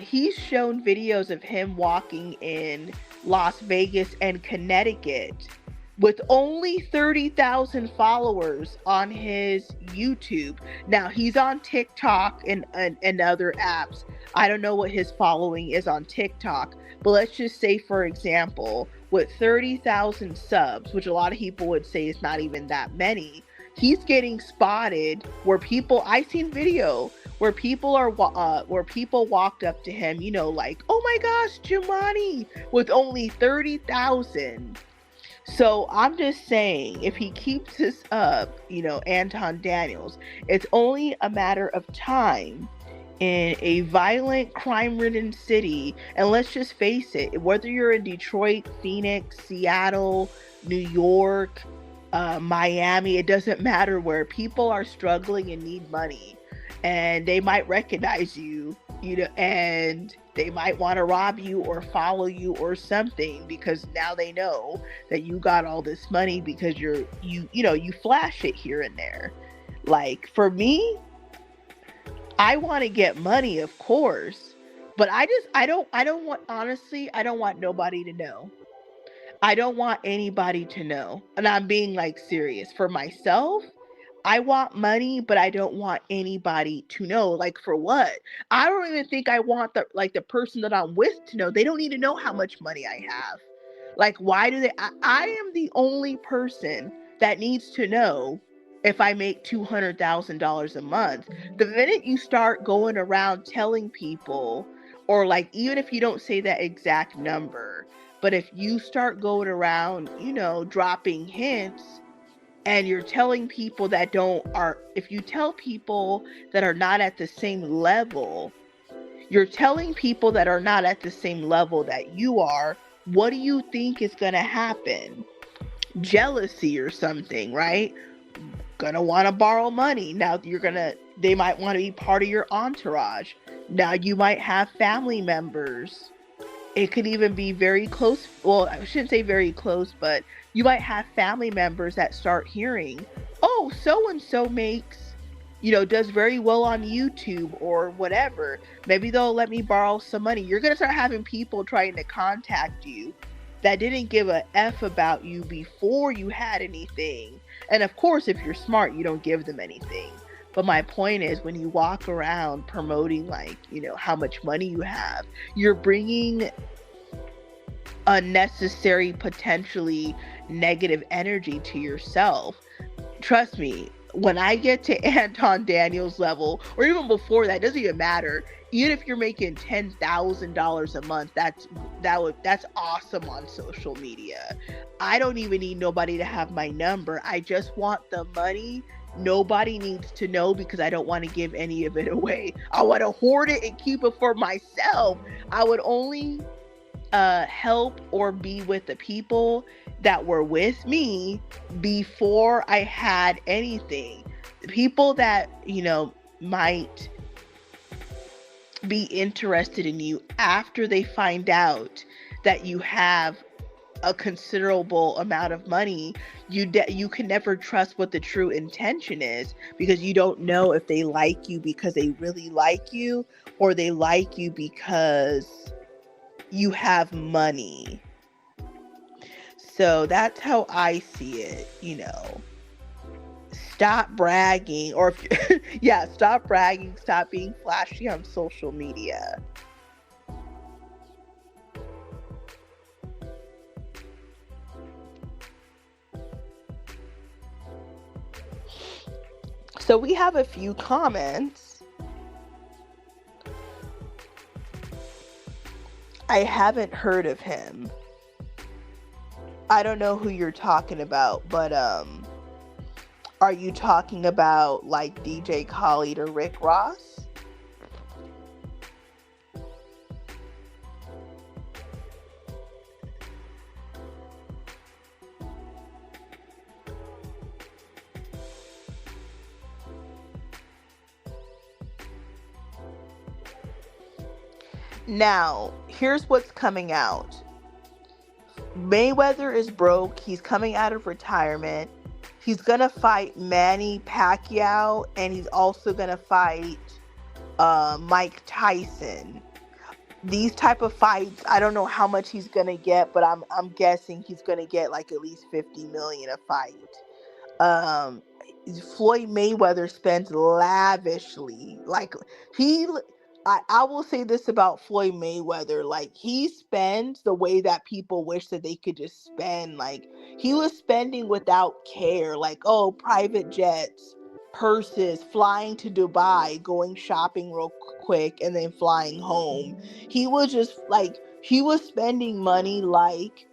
He's shown videos of him walking in Las Vegas and Connecticut with only 30,000 followers on his YouTube. Now, he's on TikTok and other apps. I don't know what his following is on TikTok, but let's just say, for example, with 30,000 subs, which a lot of people would say is not even that many, he's getting spotted where I've seen video where people walked up to him, like, oh my gosh, Jumani, with only 30,000. So I'm just saying, if he keeps this up, Anton Daniels, it's only a matter of time in a violent, crime ridden city. And let's just face it, whether you're in Detroit, Phoenix, Seattle, New York, Miami, it doesn't matter, where people are struggling and need money. And they might recognize you, and they might want to rob you or follow you or something, because now they know that you got all this money because you flash it here and there. Like, for me, I want to get money, of course, but I don't want, honestly, I don't want nobody to know. I don't want anybody to know. And I'm being like serious. For myself, I want money, but I don't want anybody to know. Like, for what? I don't even think I want the person that I'm with to know. They don't need to know how much money I have. Like, why do they? I am the only person that needs to know if I make $200,000 a month. The minute you start going around telling people, or like, even if you don't say that exact number, but if you start going around, dropping hints, and you're telling people if you tell people that are not at the same level, you're telling people that are not at the same level that you are, what do you think is going to happen? Jealousy or something, right? Gonna want to borrow money. Now they might want to be part of your entourage. Now you might have family members. It could even be very close. Well, I shouldn't say very close, but you might have family members that start hearing, oh, so and so does very well on YouTube or whatever. Maybe they'll let me borrow some money. You're going to start having people trying to contact you that didn't give a F about you before you had anything. And of course, if you're smart, you don't give them anything. But my point is, when you walk around promoting, like, how much money you have, you're bringing unnecessary, potentially negative energy to yourself. Trust me, when I get to Anton Daniels level, or even before that, doesn't even matter. Even if you're making $10,000 a month, that's awesome on social media. I don't even need nobody to have my number. I just want the money. Nobody needs to know, because I don't want to give any of it away. I want to hoard it and keep it for myself. I would only help or be with the people that were with me before I had anything. The people that, might be interested in you after they find out that you have a considerable amount of money, you can never trust what the true intention is, because you don't know if they like you because they really like you, or they like you because you have money. So that's how I see it. Stop bragging, or yeah, stop bragging, stop being flashy on social media. So we have a few comments. I haven't heard of him. I don't know who you're talking about, but are you talking about like DJ Khaled or Rick Ross? Now, here's what's coming out. Mayweather is broke. He's coming out of retirement. He's going to fight Manny Pacquiao, and he's also going to fight Mike Tyson. These type of fights, I don't know how much he's going to get, but I'm guessing he's going to get like at least 50 million a fight. Um, Floyd Mayweather spends lavishly. Like, he I will say this about Floyd Mayweather, like, he spends the way that people wish that they could just spend. Like, he was spending without care, like, oh, private jets, purses, flying to Dubai, going shopping real quick, and then flying home. He was just like, he was spending money like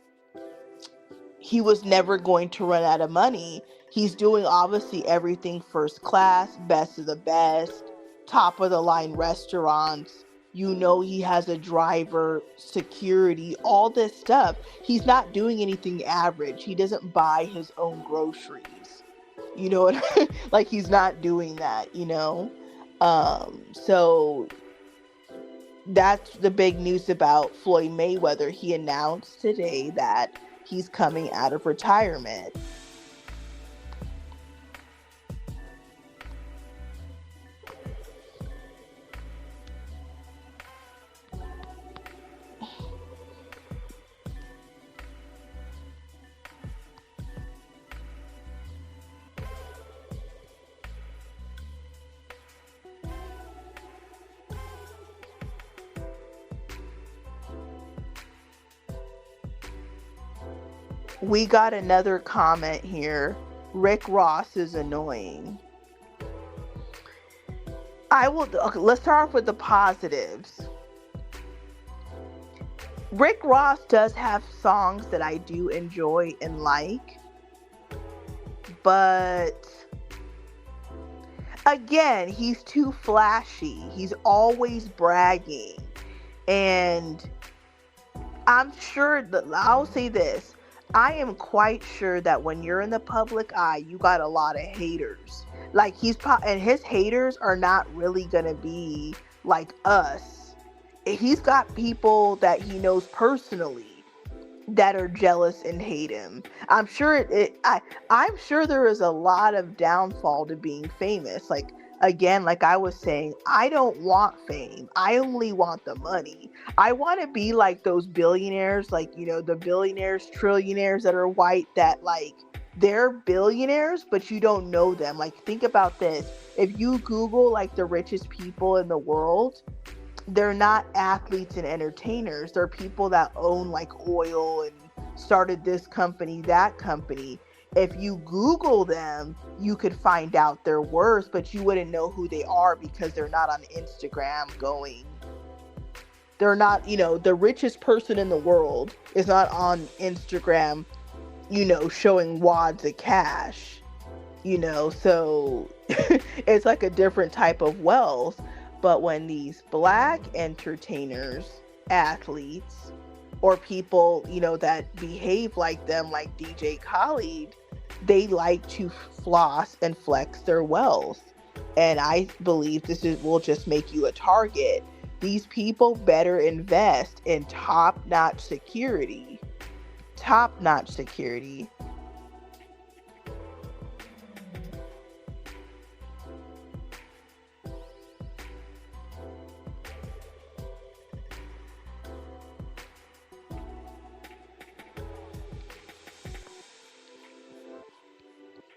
he was never going to run out of money. He's doing obviously everything first class, best of the best, top of the line restaurants. You know, he has a driver, security, all this stuff. He's not doing anything average. He doesn't buy his own groceries. You know what? Like, he's not doing that, you know? So that's the big news about Floyd Mayweather. He announced today that he's coming out of retirement. We got another comment here. Rick Ross is annoying. Okay, let's start off with the positives. Rick Ross does have songs that I do enjoy and like, but again, he's too flashy. He's always bragging. And I'm sure that, I'll say this, I am quite sure that when you're in the public eye, you got a lot of haters. Like, and his haters are not really gonna be like us. He's got people that he knows personally that are jealous and hate him. I'm sure I'm sure there is a lot of downfall to being famous. Like, again, like I was saying, I don't want fame. I only want the money. I want to be like those billionaires, like, you know, the billionaires, trillionaires that are white, that like they're billionaires, but you don't know them. Like, think about this. If you Google like the richest people in the world, they're not athletes and entertainers. They're people that own like oil and started this company, that company. If you Google them, you could find out their worth, but you wouldn't know who they are because they're not on Instagram going. They're not, you know, the richest person in the world is not on Instagram, you know, showing wads of cash, you know, so it's like a different type of wealth. But when these black entertainers, athletes, or people, you know, that behave like them, like DJ Khaled, they like to floss and flex their wealth. And I believe will just make you a target. These people better invest in top-notch security. Top-notch security.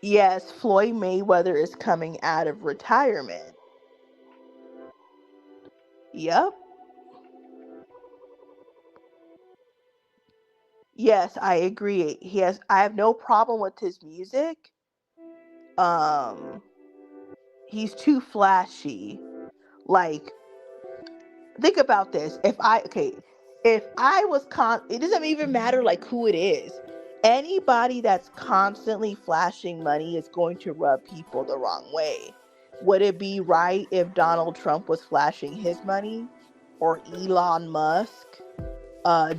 Yes, Floyd Mayweather is coming out of retirement. Yep. Yes, I agree. I have no problem with his music. He's too flashy. Like, think about this. If I was it doesn't even matter like who it is. Anybody that's constantly flashing money is going to rub people the wrong way. Would it be right if Donald Trump was flashing his money? Or Elon Musk?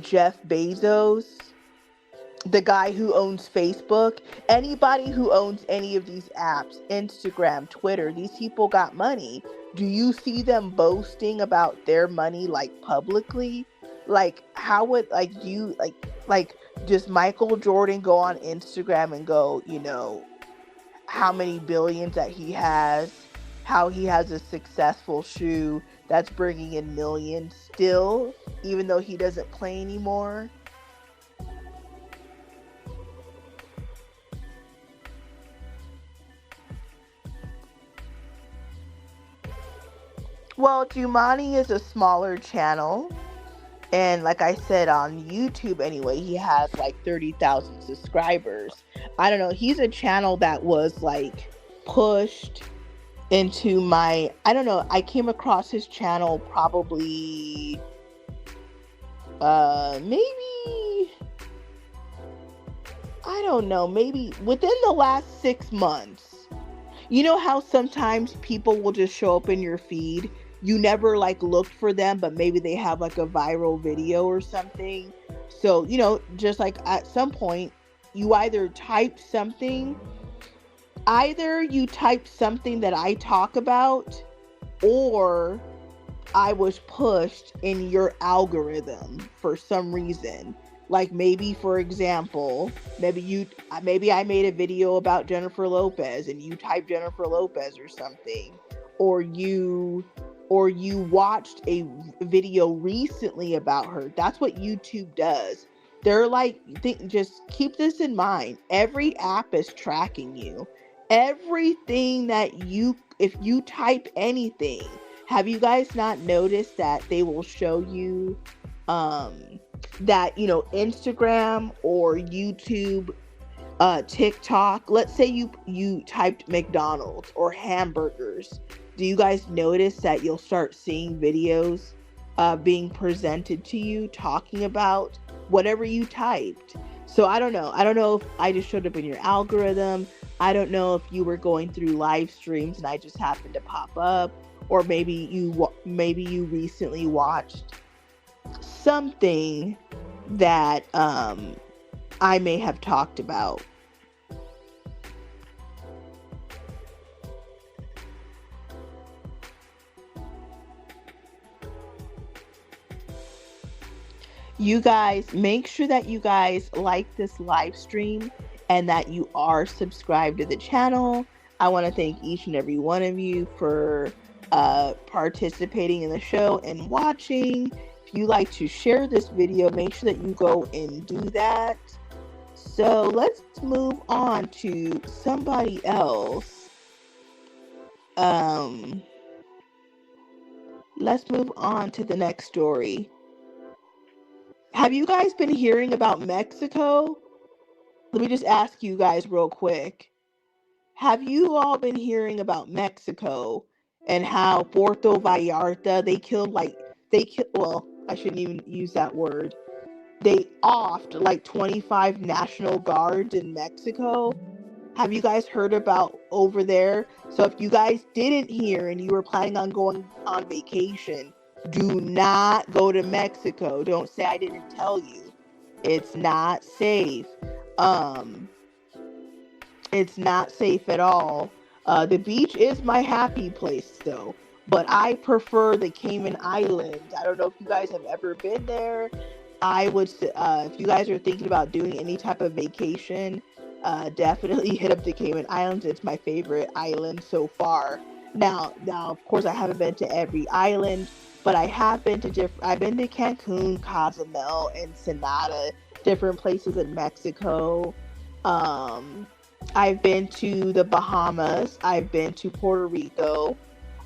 Jeff Bezos? The guy who owns Facebook? Anybody who owns any of these apps, Instagram, Twitter, these people got money. Do you see them boasting about their money like publicly? Like, how would does Michael Jordan go on Instagram and go, you know, how many billions that he has, how he has a successful shoe that's bringing in millions still, even though he doesn't play anymore? Well, Jumani is a smaller channel. And like I said, on YouTube anyway, he has like 30,000 subscribers. I don't know. He's a channel that was like pushed into I don't know. I came across his channel probably maybe I don't know, maybe within the last 6 months. You know how sometimes people will just show up in your feed? You never like looked for them, but maybe they have like a viral video or something. So, just like at some point, you either you typed something that I talk about, or I was pushed in your algorithm for some reason. Like maybe, for example, maybe I made a video about Jennifer Lopez and you typed Jennifer Lopez or something, or you watched a video recently about her. That's what YouTube does. They're like, just keep this in mind. Every app is tracking you. Everything if you type anything, have you guys not noticed that they will show you that, Instagram or YouTube, TikTok, let's say you typed McDonald's or hamburgers. Do you guys notice that you'll start seeing videos being presented to you talking about whatever you typed? So I don't know. I don't know if I just showed up in your algorithm. I don't know if you were going through live streams and I just happened to pop up, or maybe you recently watched something that I may have talked about. You guys, make sure that you guys like this live stream and that you are subscribed to the channel. I want to thank each and every one of you for participating in the show and watching. If you like to share this video, make sure that you go and do that. So let's move on to somebody else. Let's move on to the next story. Have you guys been hearing about Mexico? Let me just ask you guys real quick. Have you all been hearing about Mexico and how Puerto Vallarta, well, I shouldn't even use that word. They offed like 25 National Guards in Mexico. Have you guys heard about over there? So if you guys didn't hear and you were planning on going on vacation, do not go to Mexico. Don't say I didn't tell you. It's not safe. It's not safe at all. The beach is my happy place though, but I prefer the Cayman Islands. I don't know if you guys have ever been there. I would, if you guys are thinking about doing any type of vacation, definitely hit up the Cayman Islands. It's my favorite island so far. Now, of course, I haven't been to every island, but I have been to I've been to Cancun, Cozumel, Ensenada, different places in Mexico. I've been to the Bahamas. I've been to Puerto Rico.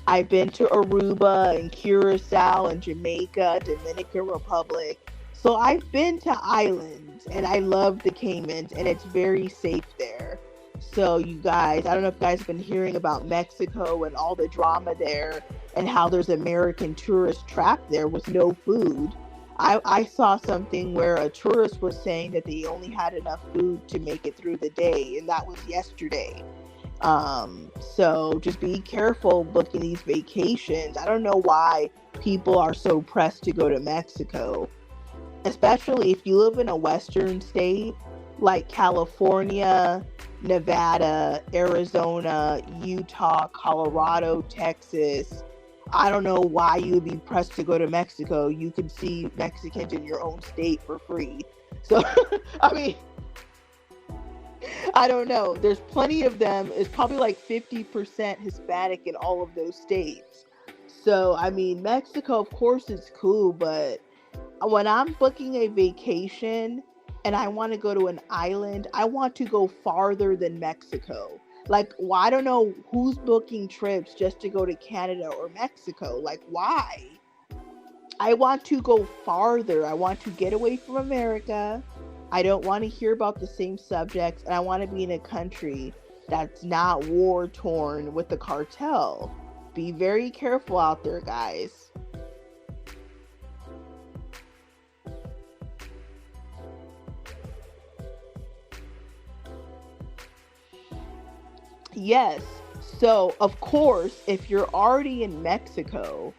I've been to Aruba and Curacao and Jamaica, Dominican Republic. So I've been to islands and I love the Caymans and it's very safe there. So you guys, I don't know if you guys have been hearing about Mexico and all the drama there and how there's American tourists trapped there with no food. I saw something where a tourist was saying that they only had enough food to make it through the day, and that was yesterday. So just be careful booking these vacations. I don't know why people are so pressed to go to Mexico, especially if you live in a western state like California, Nevada, Arizona, Utah, Colorado, Texas. I don't know why you would be pressed to go to Mexico. You can see Mexicans in your own state for free. So, I mean, I don't know. There's plenty of them. It's probably like 50% Hispanic in all of those states. So, I mean, Mexico, of course, is cool, but when I'm booking a vacation and I want to go to an island, I want to go farther than Mexico. Like, well, I don't know who's booking trips just to go to Canada or Mexico. Like, why? I want to go farther. I want to get away from America. I don't want to hear about the same subjects. And I want to be in a country that's not war-torn with the cartel. Be very careful out there, guys. Yes. So, of course, if you're already in Mexico,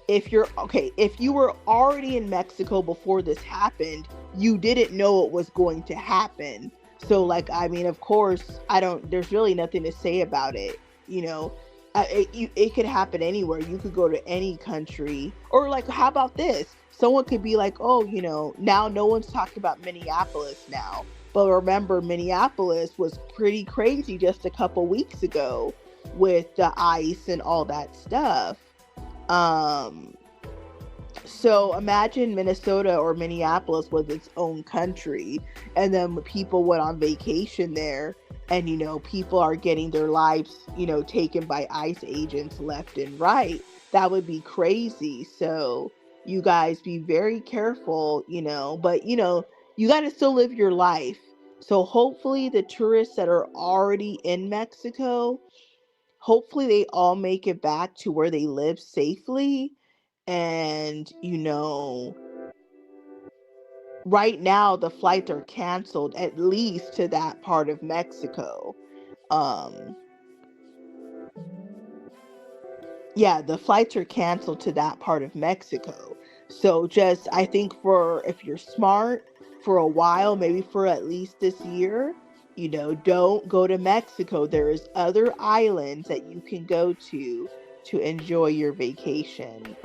if you were already in Mexico before this happened, you didn't know it was going to happen. So, like, I mean, of course, I don't, there's really nothing to say about it. You know, it could happen anywhere. You could go to any country. Or, like, how about this? Someone could be like, oh, now no one's talking about Minneapolis now. But remember, Minneapolis was pretty crazy just a couple weeks ago with the ice and all that stuff. Um, so imagine Minnesota or Minneapolis was its own country, and then people went on vacation there, and people are getting their lives, taken by ICE agents left and right. That would be crazy. So you guys be very careful, but you got to still live your life. So hopefully the tourists that are already in Mexico, hopefully they all make it back to where they live safely. And right now the flights are canceled, at least to that part of Mexico. um yeah, the flights are canceled to that part of Mexico. So just, I think, for if you're smart, for a while, maybe for at least this year, don't go to Mexico. There's other islands that you can go to enjoy your vacation.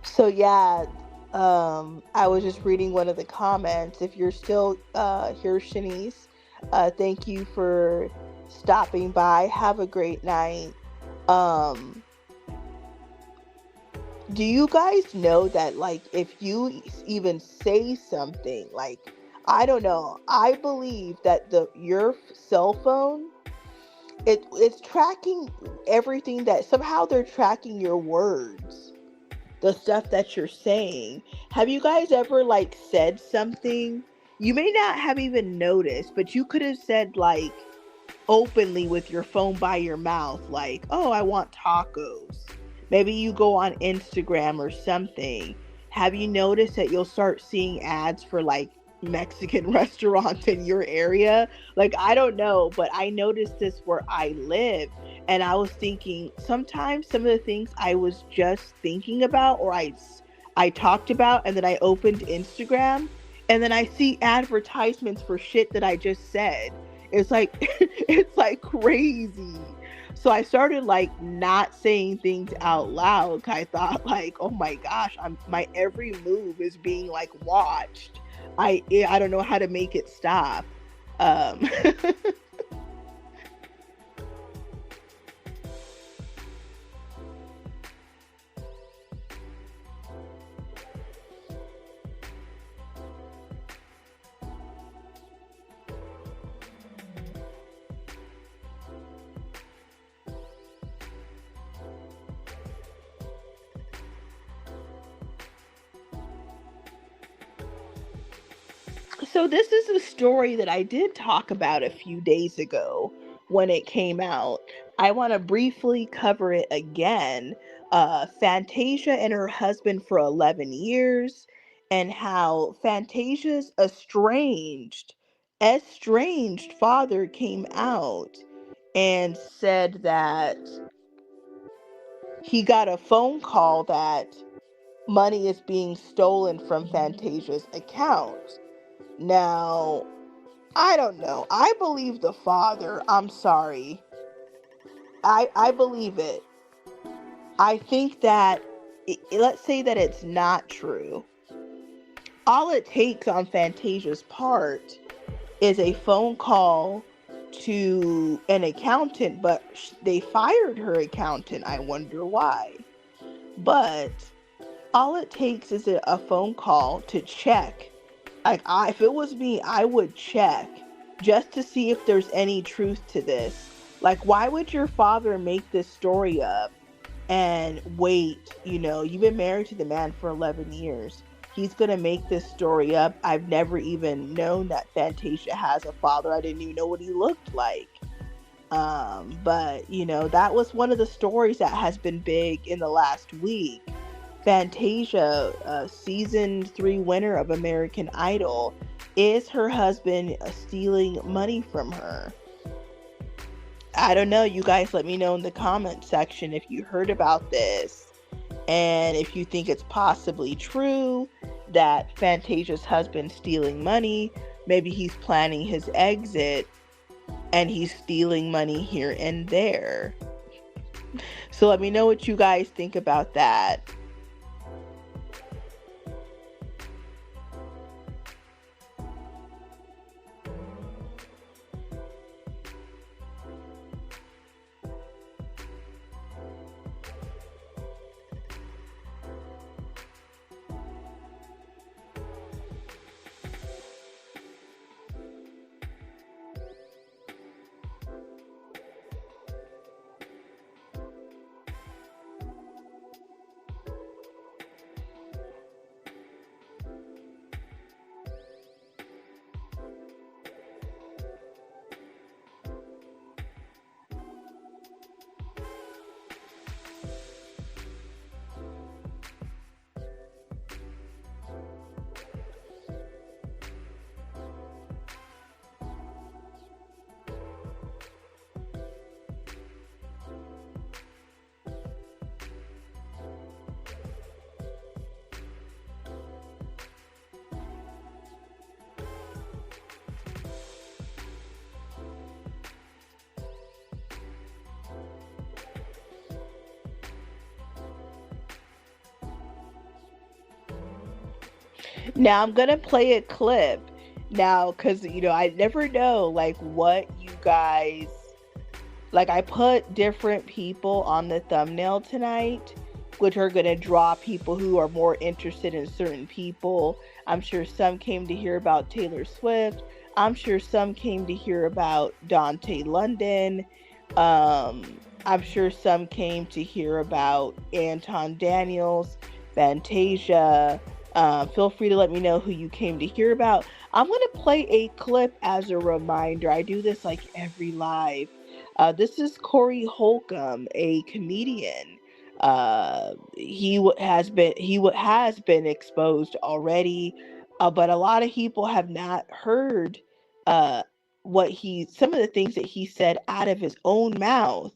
So yeah, I was just reading one of the comments. If you're still here, Shanice, thank you for stopping by. Have a great night. Um, do you guys know that, like, if you even say something, like, I don't know, I believe that your cell phone, it's tracking everything, that somehow they're tracking your words, the stuff that you're saying. Have you guys ever, like, said something you may not have even noticed, but you could have said, like, openly with your phone by your mouth, like, oh, I want tacos. Maybe you go on Instagram or something. Have you noticed that you'll start seeing ads for, like, Mexican restaurants in your area? Like, I don't know, but I noticed this where I live. And I was thinking, sometimes some of the things I was just thinking about, or I talked about, and then I opened Instagram, and then I see advertisements for shit that I just said. It's like it's like crazy. So I started, like, not saying things out loud. 'Cause I thought, like, oh my gosh, my every move is being, like, watched. I don't know how to make it stop. Um So this is a story that I did talk about a few days ago when it came out. I want to briefly cover it again. Fantasia and her husband for 11 years, and how Fantasia's estranged father came out and said that he got a phone call that money is being stolen from Fantasia's account. Now, I don't know. I believe the father. I'm sorry. I believe it. I think that, let's say that it's not true. All it takes on Fantasia's part is a phone call to an accountant, but they fired her accountant. I wonder why. But all it takes is a phone call to check. Like, if it was me, I would check just to see if there's any truth to this. Like, why would your father make this story up and wait? You've been married to the man for 11 years. He's going to make this story up. I've never even known that Fantasia has a father. I didn't even know what he looked like. But, that was one of the stories that has been big in the last week. Fantasia, season 3 winner of American Idol, is her husband stealing money from her? I don't know. You guys let me know in the comment section if you heard about this and if you think it's possibly true that Fantasia's husband's stealing money. Maybe he's planning his exit and he's stealing money here and there. So let me know what you guys think about that. Now I'm gonna play a clip now, because I never know like what you guys like. I put different people on the thumbnail tonight, which are gonna draw people who are more interested in certain people. I'm sure some came to hear about Taylor Swift. I'm sure some came to hear about Dante London. I'm sure some came to hear about Anton Daniels, Fantasia. Feel free to let me know who you came to hear about. I'm going to play a clip as a reminder. I do this like every live. This is Corey Holcomb, a comedian. He has been exposed already, but a lot of people have not heard some of the things that he said out of his own mouth,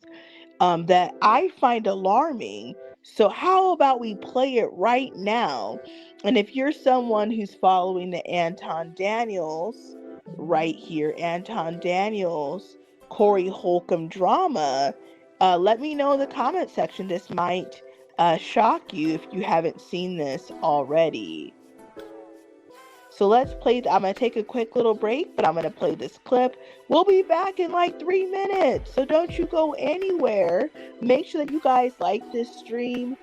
that I find alarming. So how about we play it right now? And if you're someone who's following the Anton Daniels right here, Anton Daniels, Corey Holcomb drama, let me know in the comment section. This might shock you if you haven't seen this already. So let's play. I'm going to take a quick little break, but I'm going to play this clip. We'll be back in like 3 minutes. So don't you go anywhere. Make sure that you guys like this stream,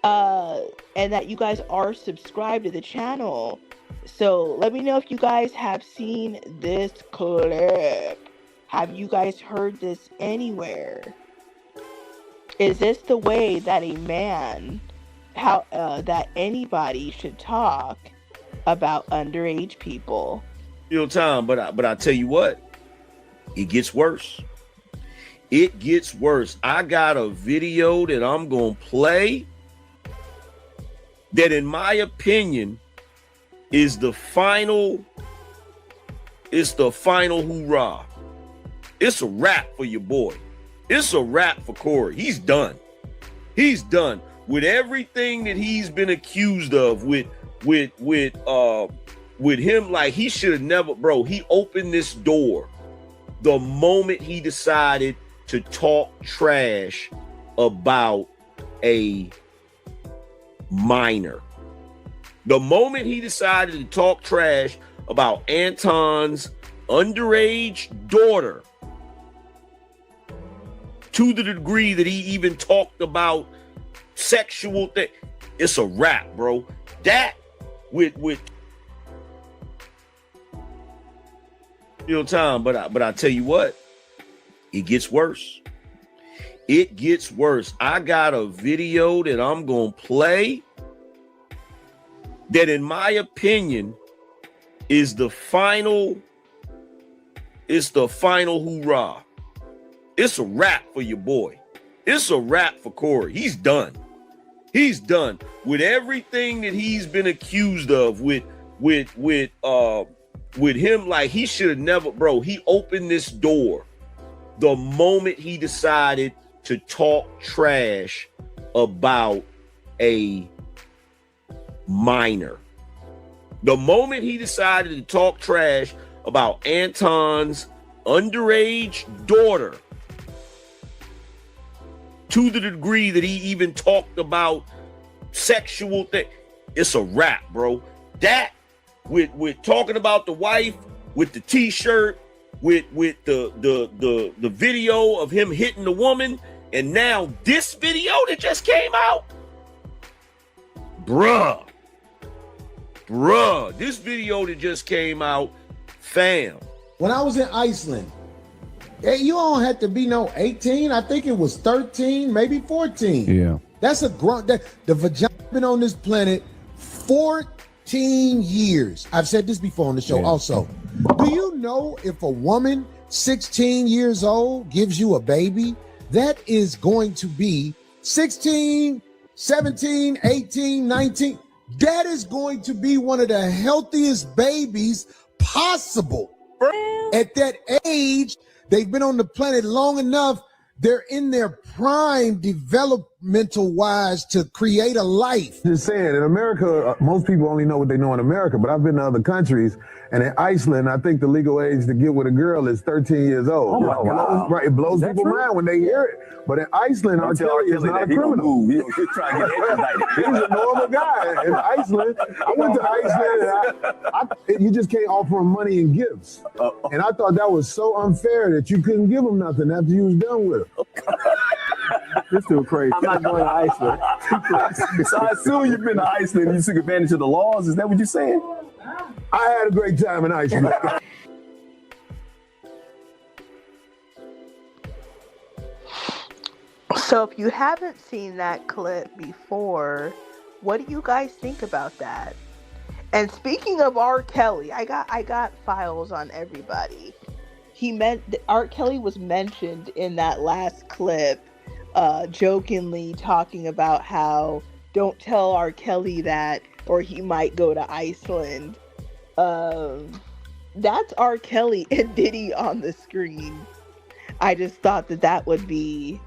and that you guys are subscribed to the channel. So let me know if you guys have seen this clip. Have you guys heard this anywhere? Is this the way that a man, that anybody should talk about underage people? Time, but I tell you what, it gets worse. It gets worse. I got a video that I'm gonna play that, in my opinion, is the final. It's the final hoorah. It's a wrap for your boy. It's a wrap for Corey. He's done. He's done with everything that he's been accused of with him. Like, he should have never, bro. He opened this door the moment he decided to talk trash about a minor. The moment he decided to talk trash about Anton's underage daughter, to the degree that he even talked about sexual thing, it's a wrap, bro. That with time, but I tell you what, it gets worse. It gets worse. I got a video that I'm gonna play that, in my opinion, is the final. It's the final hoorah. It's a wrap for your boy. It's a wrap for Corey. He's done. He's done with everything that he's been accused of with him. Like, he should have never, bro. He opened this door the moment he decided to talk trash about a minor. The moment he decided to talk trash about Anton's underage daughter, to the degree that he even talked about sexual thing, it's a wrap, bro. That with talking about the wife, with the t-shirt, with the video of him hitting the woman, and now this video that just came out, bruh, this video that just came out, fam. When I was in Iceland, you don't have to be no 18. I think it was 13, maybe 14. Yeah. That's a grunt. The vagina been on this planet 14 years. I've said this before on the show also. Do you know if a woman 16 years old gives you a baby, that is going to be 16, 17, 18, 19. That is going to be one of the healthiest babies possible. At that age, they've been on the planet long enough. They're in their prime developmental wise to create a life. Just saying, in America, most people only know what they know in America, but I've been to other countries, and in Iceland, I think the legal age to get with a girl is 13 years old. Oh, wow. Right, it blows people's mind when they hear it. But in Iceland, R. Kelly is not a criminal. He's trying to get extradited. He's a normal guy in Iceland. I went to Iceland, and you just can't offer him money and gifts. And I thought that was so unfair that you couldn't give him nothing after you was done with him. This too crazy. I'm not going to Iceland. So I assume you've been to Iceland and you took advantage of the laws. Is that what you're saying? I had a great time in Iceland. So if you haven't seen that clip before, what do you guys think about that? And speaking of R. Kelly, I got files on everybody. R. Kelly was mentioned in that last clip, jokingly talking about how don't tell R. Kelly that, or he might go to Iceland. That's R. Kelly and Diddy on the screen. I just thought that would be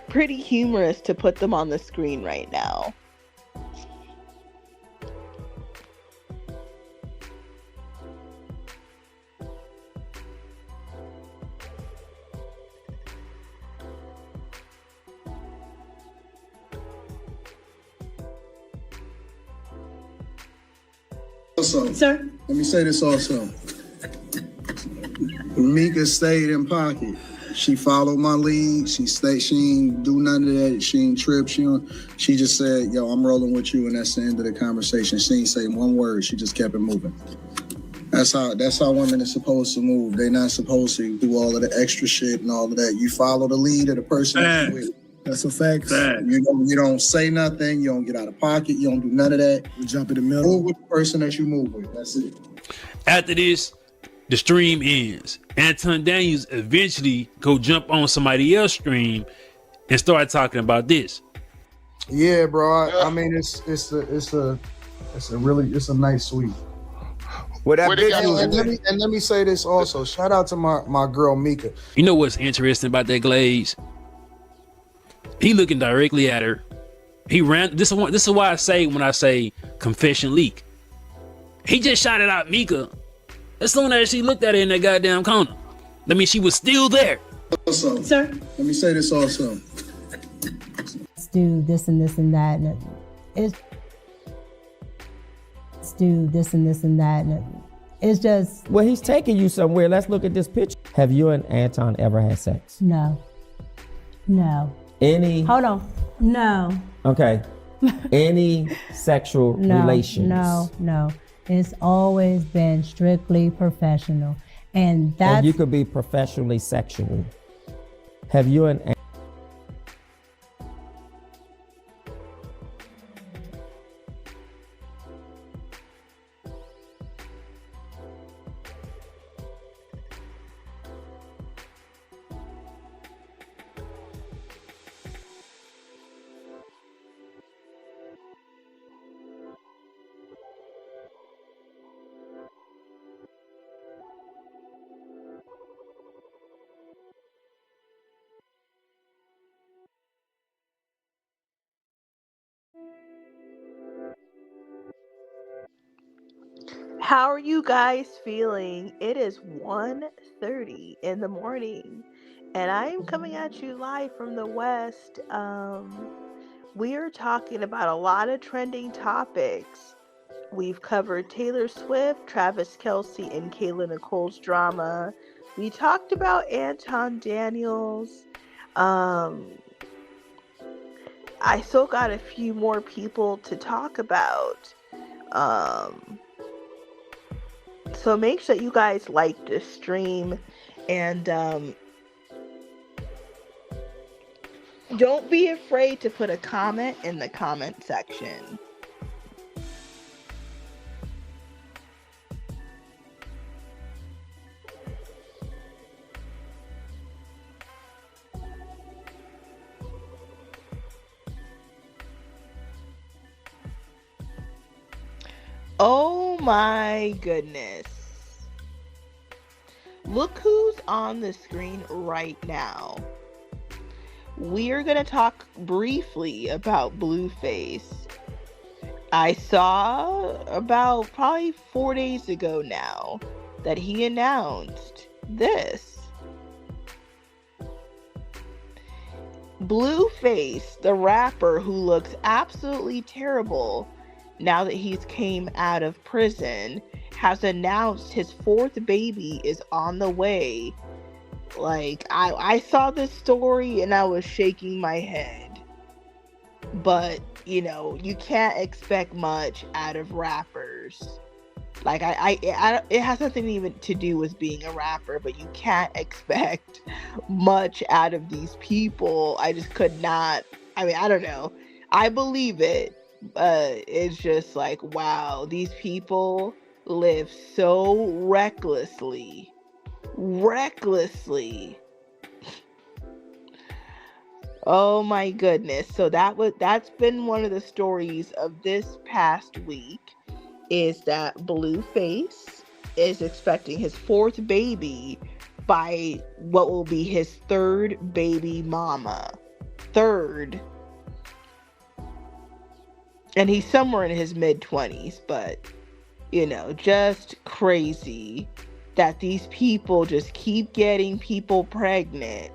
pretty humorous to put them on the screen right now. Also, Sir? let me say this also. Mika stayed in pocket. She followed my lead. She ain't do none of that. She ain't trip. She just said, yo, I'm rolling with you, and that's the end of the conversation. She ain't say one word. She just kept it moving. That's how women are supposed to move. They're not supposed to do all of the extra shit and all of that. You follow the lead of the person that you're with. That's a fact. You don't say nothing. You don't get out of pocket. You don't do none of that. You jump in the middle. Move with the person that you move with. That's it. After this, the stream ends. Anton Daniels eventually go jump on somebody else's stream and start talking about this. Yeah, bro. I mean, it's a nice sweep. Well, that Where they bitch got was And let me say this also. Shout out to my girl Mika. You know what's interesting about that Glaze? He looking directly at her. He ran. This is why I say when I say confession leak. He just shot it out Mika as soon as she looked at it in that goddamn corner. I mean, she was still there. Also, Sir? let me say this also. Let's do this and this and that. And let's do this and this and that. And it's just, Well, he's taking you somewhere. Let's look at this picture. Have you and Anton ever had sex? no. No. Any? Hold on. No. Okay. Any sexual No. relations? No. It's always been strictly professional. And that's And you could be professionally sexual. Have you and How are you guys feeling? It is 1:30 in the morning, and I am coming at you live from the West. We are talking about a lot of trending topics. We've covered Taylor Swift, Travis Kelce, and Kayla Nicole's drama. We talked about Anton Daniels. I still got a few more people to talk about. So make sure you guys like this stream, and don't be afraid to put a comment in the comment section. Oh my goodness. Look who's on the screen right now. We are going to talk briefly about Blueface. I saw about probably 4 days ago now that he announced this. Blueface, the rapper who looks absolutely terrible now that he's came out of prison, has announced his fourth baby is on the way. Like, I saw this story and I was shaking my head. But, you know, you can't expect much out of rappers. Like, it has nothing even to do with being a rapper, but you can't expect much out of these people. I just could not. I mean, I don't know. I believe it. It's just like, wow, these people live so recklessly. Oh my goodness. So that's been one of the stories of this past week, is that Blueface is expecting his fourth baby by what will be his third baby mama. Third. And he's somewhere in his mid-20s, but, you know, just crazy that these people just keep getting people pregnant.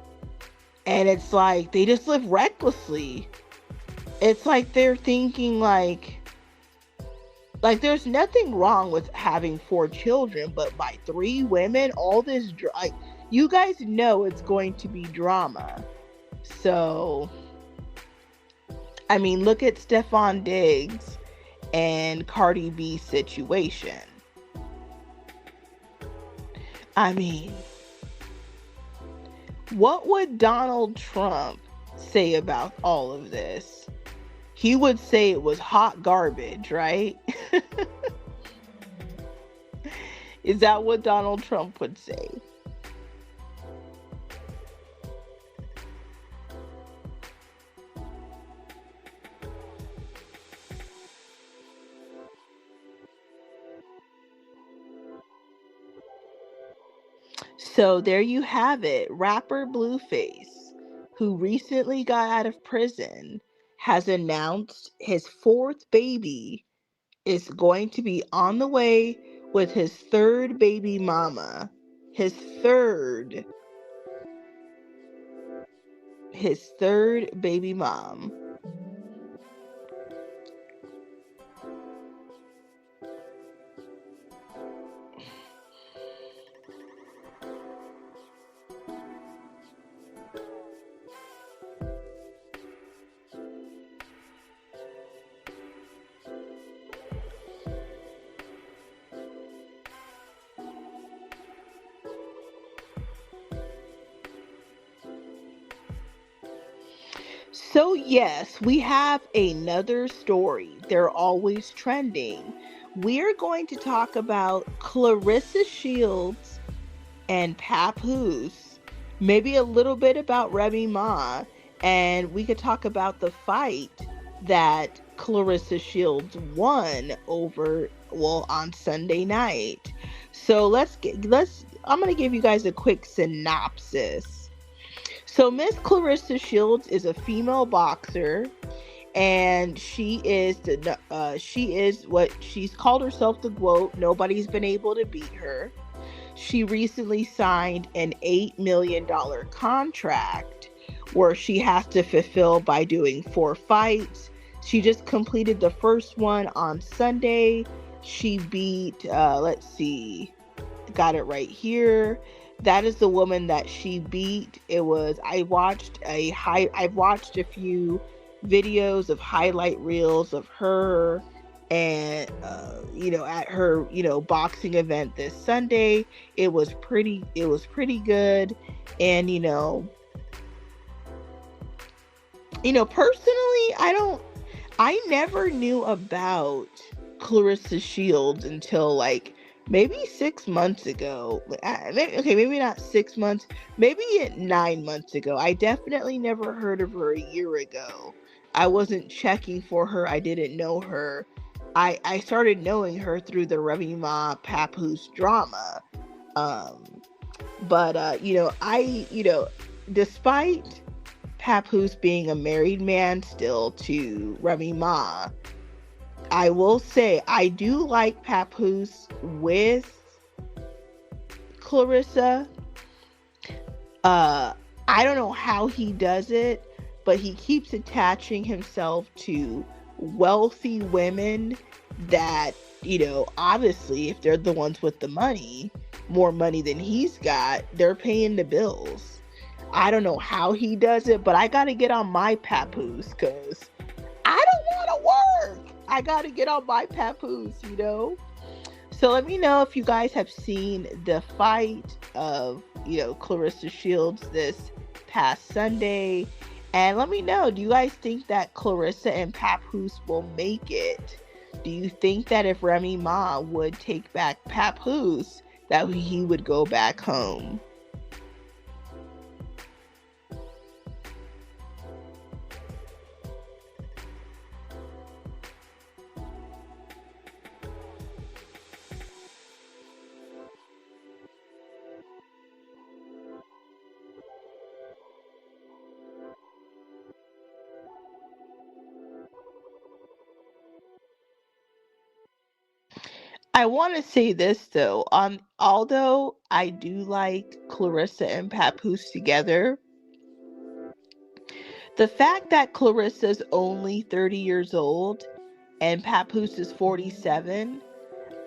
And it's like, they just live recklessly. It's like they're thinking like there's nothing wrong with having 4 children, but by 3 women, all this, you guys know it's going to be drama. So, I mean, look at Stefan Diggs and Cardi B's situation. I mean, what would Donald Trump say about all of this? He would say it was hot garbage, right? Is that what Donald Trump would say? So there you have it. Rapper Blueface, who recently got out of prison, has announced his fourth baby is going to be on the way with his third baby mama. His third baby mom. So, yes, we have another story. They're always trending. We're going to talk about Clarissa Shields and Papoose, maybe a little bit about Remy Ma, and we could talk about the fight that Clarissa Shields won on Sunday night. So I'm going to give you guys a quick synopsis. So Miss Clarissa Shields is a female boxer, and she is what she's called herself, the GOAT. Nobody's been able to beat her. She recently signed an $8 million contract where she has to fulfill by doing 4 fights. She just completed the first one on Sunday. She beat, got it right here. That is the woman that she beat. I've watched a few videos of highlight reels of her and at her boxing event this Sunday. It was pretty good. And personally, I never knew about Clarissa Shields until like maybe 6 months ago. Maybe not 6 months, maybe 9 months ago. I definitely never heard of her a year ago. I wasn't checking for her. I didn't know her. I started knowing her through the Remy Ma Papoose drama. Despite Papoose being a married man still to Remy Ma, I will say I do like Papoose with Clarissa. I don't know how he does it, but he keeps attaching himself to wealthy women that, obviously if they're the ones with the money, more money than he's got, they're paying the bills. I don't know how he does it, but I gotta get on my Papoose because I don't want to work. I gotta get on my Papoose, So let me know if you guys have seen the fight of, Clarissa Shields this past Sunday. And let me know, do you guys think that Clarissa and Papoose will make it? Do you think that if Remy Ma would take back Papoose, that he would go back home? I want to say this though, although I do like Clarissa and Papoose together, the fact that Clarissa's only 30 years old and Papoose is 47,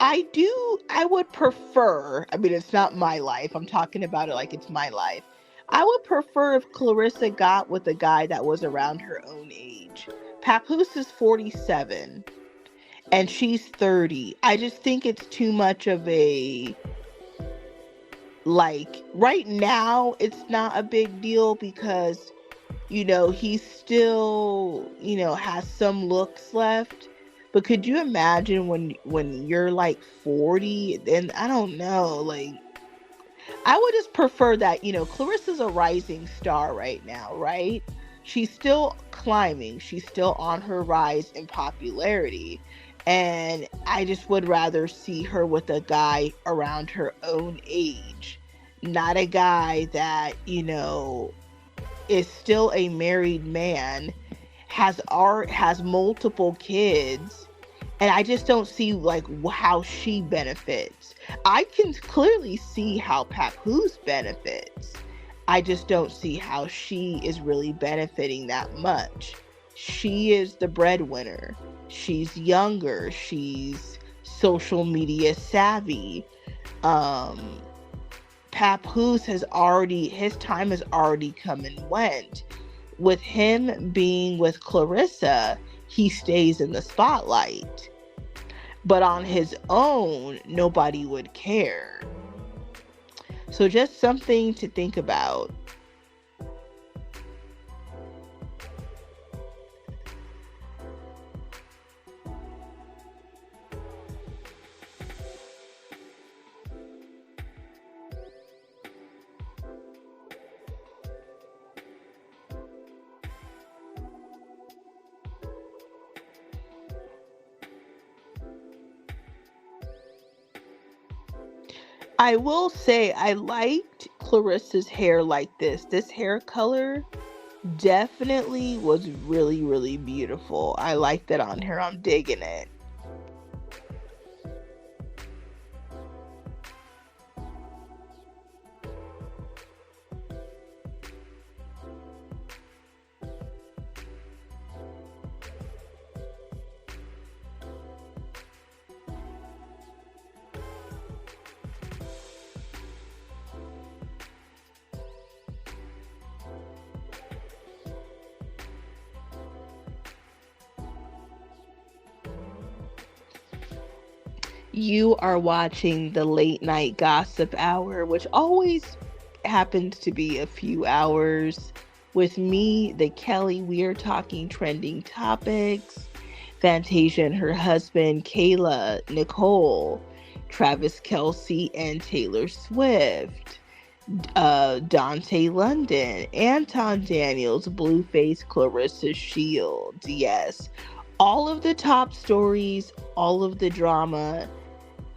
I would prefer, it's not my life, I'm talking about it like it's my life. I would prefer if Clarissa got with a guy that was around her own age. Papoose is 47. And she's 30. I just think it's too much of a, right now, it's not a big deal because, he still, has some looks left. But could you imagine when you're 40, and I don't know, I would just prefer that, Clarissa's a rising star right now, right? She's still climbing. She's still on her rise in popularity. And I just would rather see her with a guy around her own age not a guy that, is still a married man, has multiple kids, and I just don't see like how she benefits. I can clearly see how Papoose benefits. I just don't see how she is really benefiting that much. She is the breadwinner. She's younger. She's social media savvy. Papoose his time has already come and went. With him being with Clarissa, he stays in the spotlight. But on his own, nobody would care. So just something to think about. I will say I liked Clarissa's hair like this. This hair color definitely was really, really beautiful. I like that on her. I'm digging it. You are watching the late night gossip hour, which always happens to be a few hours. With me, the Kelly, we are talking trending topics. Fantasia and her husband, Kayla, Nicole, Travis Kelce, and Taylor Swift. Dante London, Anton Daniels, Blueface, Clarissa Shields. Yes. All of the top stories, all of the drama,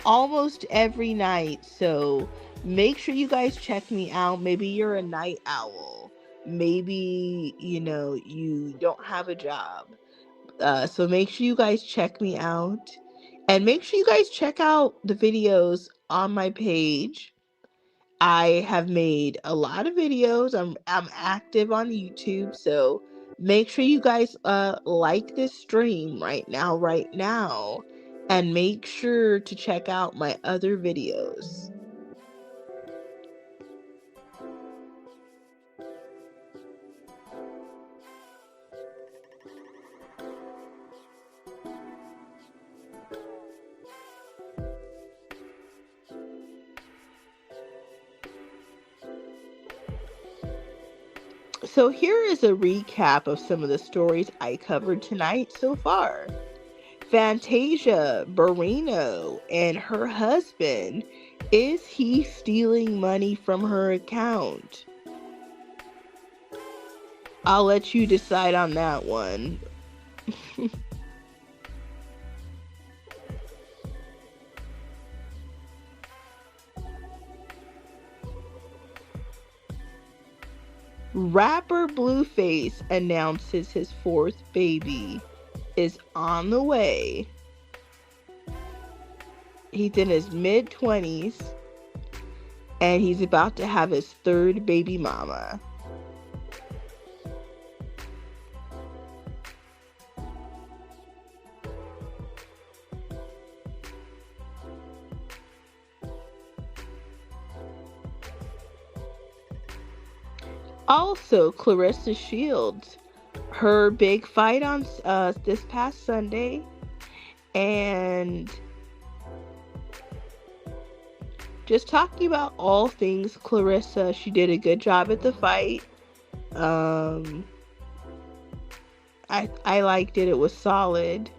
almost every night. So make sure you guys check me out. Maybe you're a night owl. Maybe, you don't have a job. So make sure you guys check me out. And make sure you guys check out the videos on my page. I have made a lot of videos. I'm active on YouTube, so make sure you guys like this stream right now, and make sure to check out my other videos. So here is a recap of some of the stories I covered tonight so far. Fantasia Barrino and her husband, is he stealing money from her account? I'll let you decide on that one. Rapper Blueface announces his fourth baby is on the way. He's in his mid-20s, and he's about to have his third baby mama. Also, Clarissa Shields, her big fight on this past Sunday, and just talking about all things Clarissa. She did a good job at the fight. I liked it. It was solid.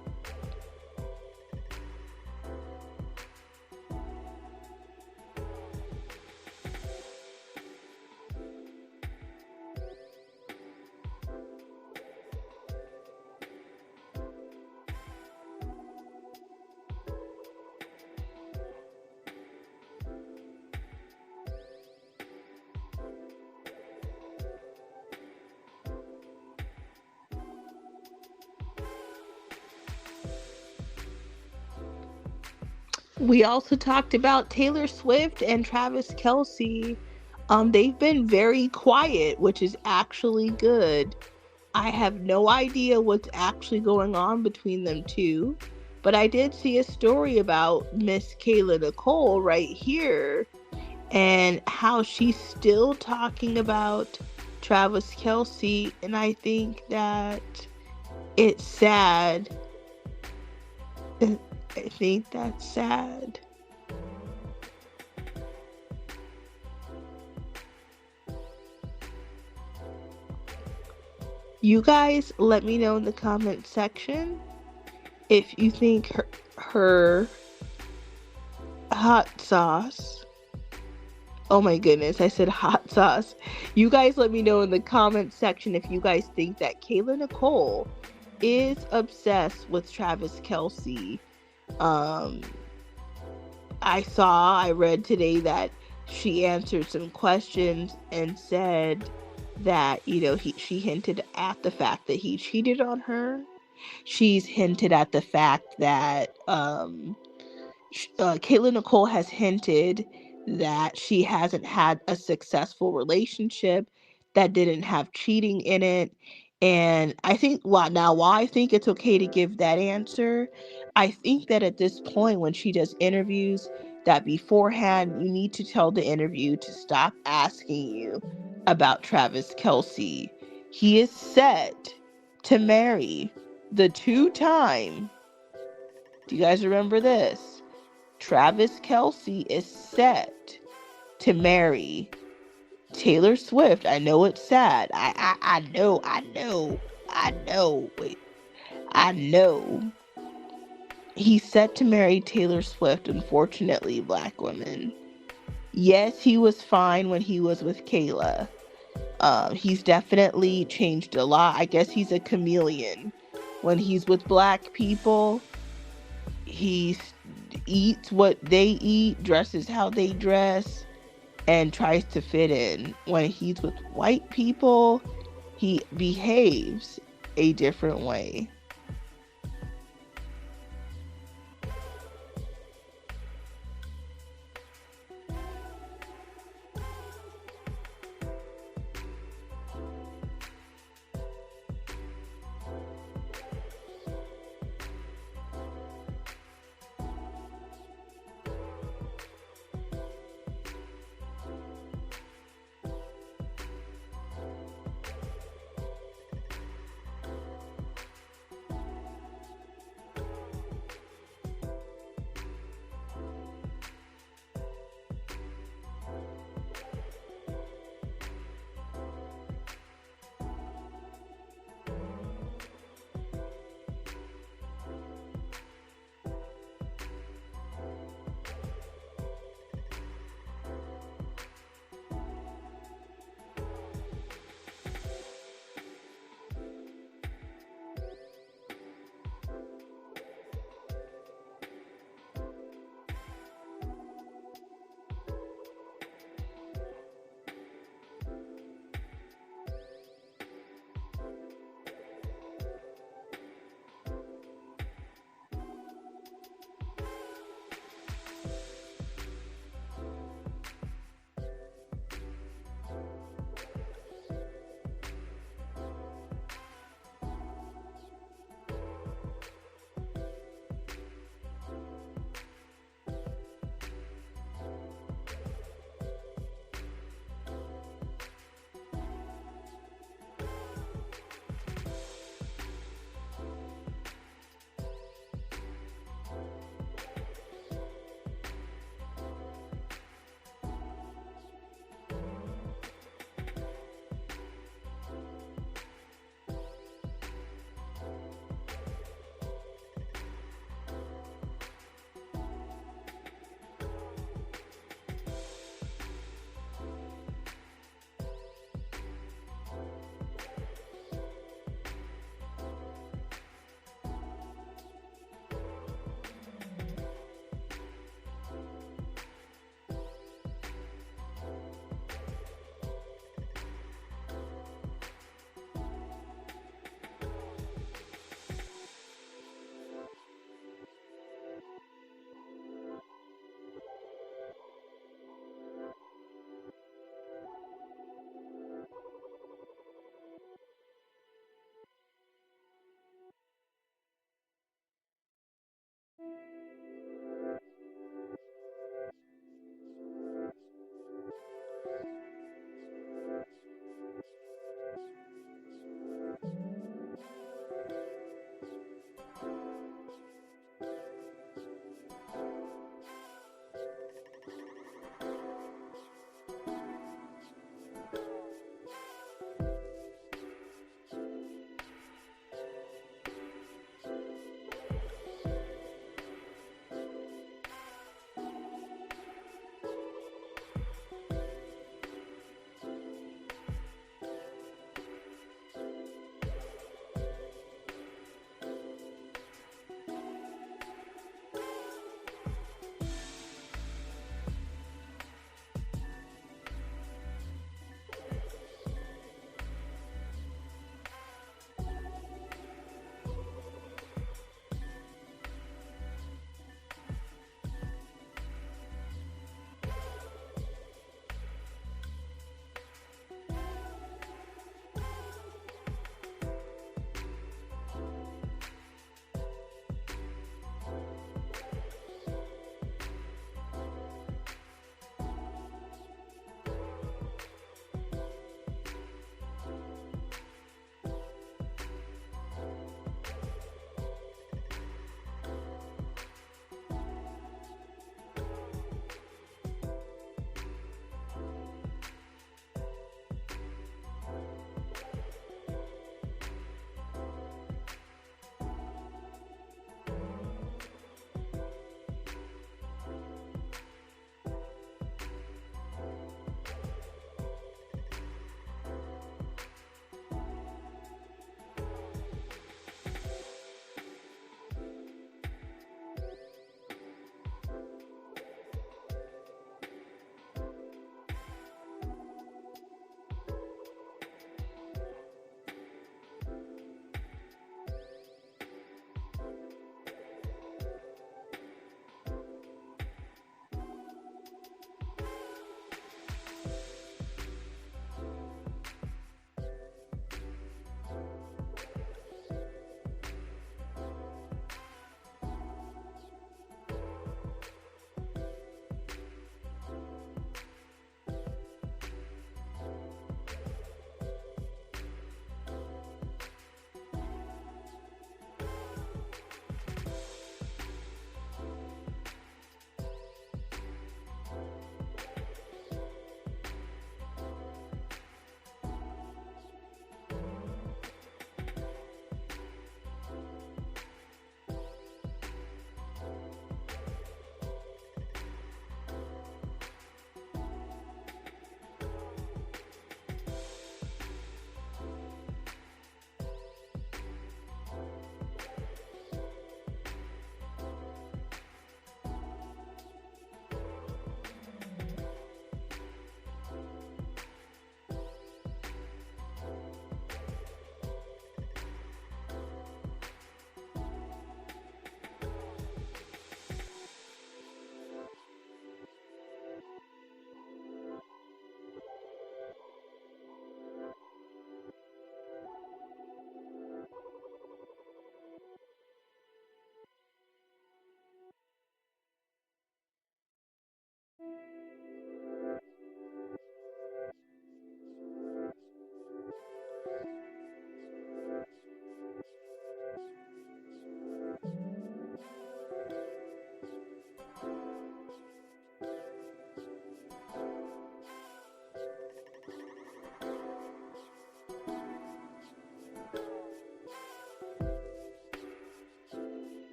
We also talked about Taylor Swift and Travis Kelce. They've been very quiet, which is actually good. I have no idea what's actually going on between them two, but I did see a story about Miss Kayla Nicole right here and how she's still talking about Travis Kelce, and I think that it's sad. I think that's sad. You guys let me know in the comment section if you think her hot sauce. Oh my goodness, I said hot sauce. You guys let me know in the comment section if you guys think that Kayla Nicole is obsessed with Travis Kelce. I read today that she answered some questions and said that, she hinted at the fact that he cheated on her. She's hinted at the fact that Kayla Nicole has hinted that she hasn't had a successful relationship that didn't have cheating in it. And I think, while I think it's okay to give that answer, I think that at this point when she does interviews, that beforehand you need to tell the interview to stop asking you about Travis Kelce. He is set to marry the two-time, do you guys remember this? Travis Kelce is set to marry Taylor Swift. I know it's sad. I know. Wait. I know. He's set to marry Taylor Swift, unfortunately, black women. Yes, he was fine when he was with Kayla. He's definitely changed a lot. I guess he's a chameleon. When he's with black people, he eats what they eat, dresses how they dress, and tries to fit in. When he's with white people, he behaves a different way.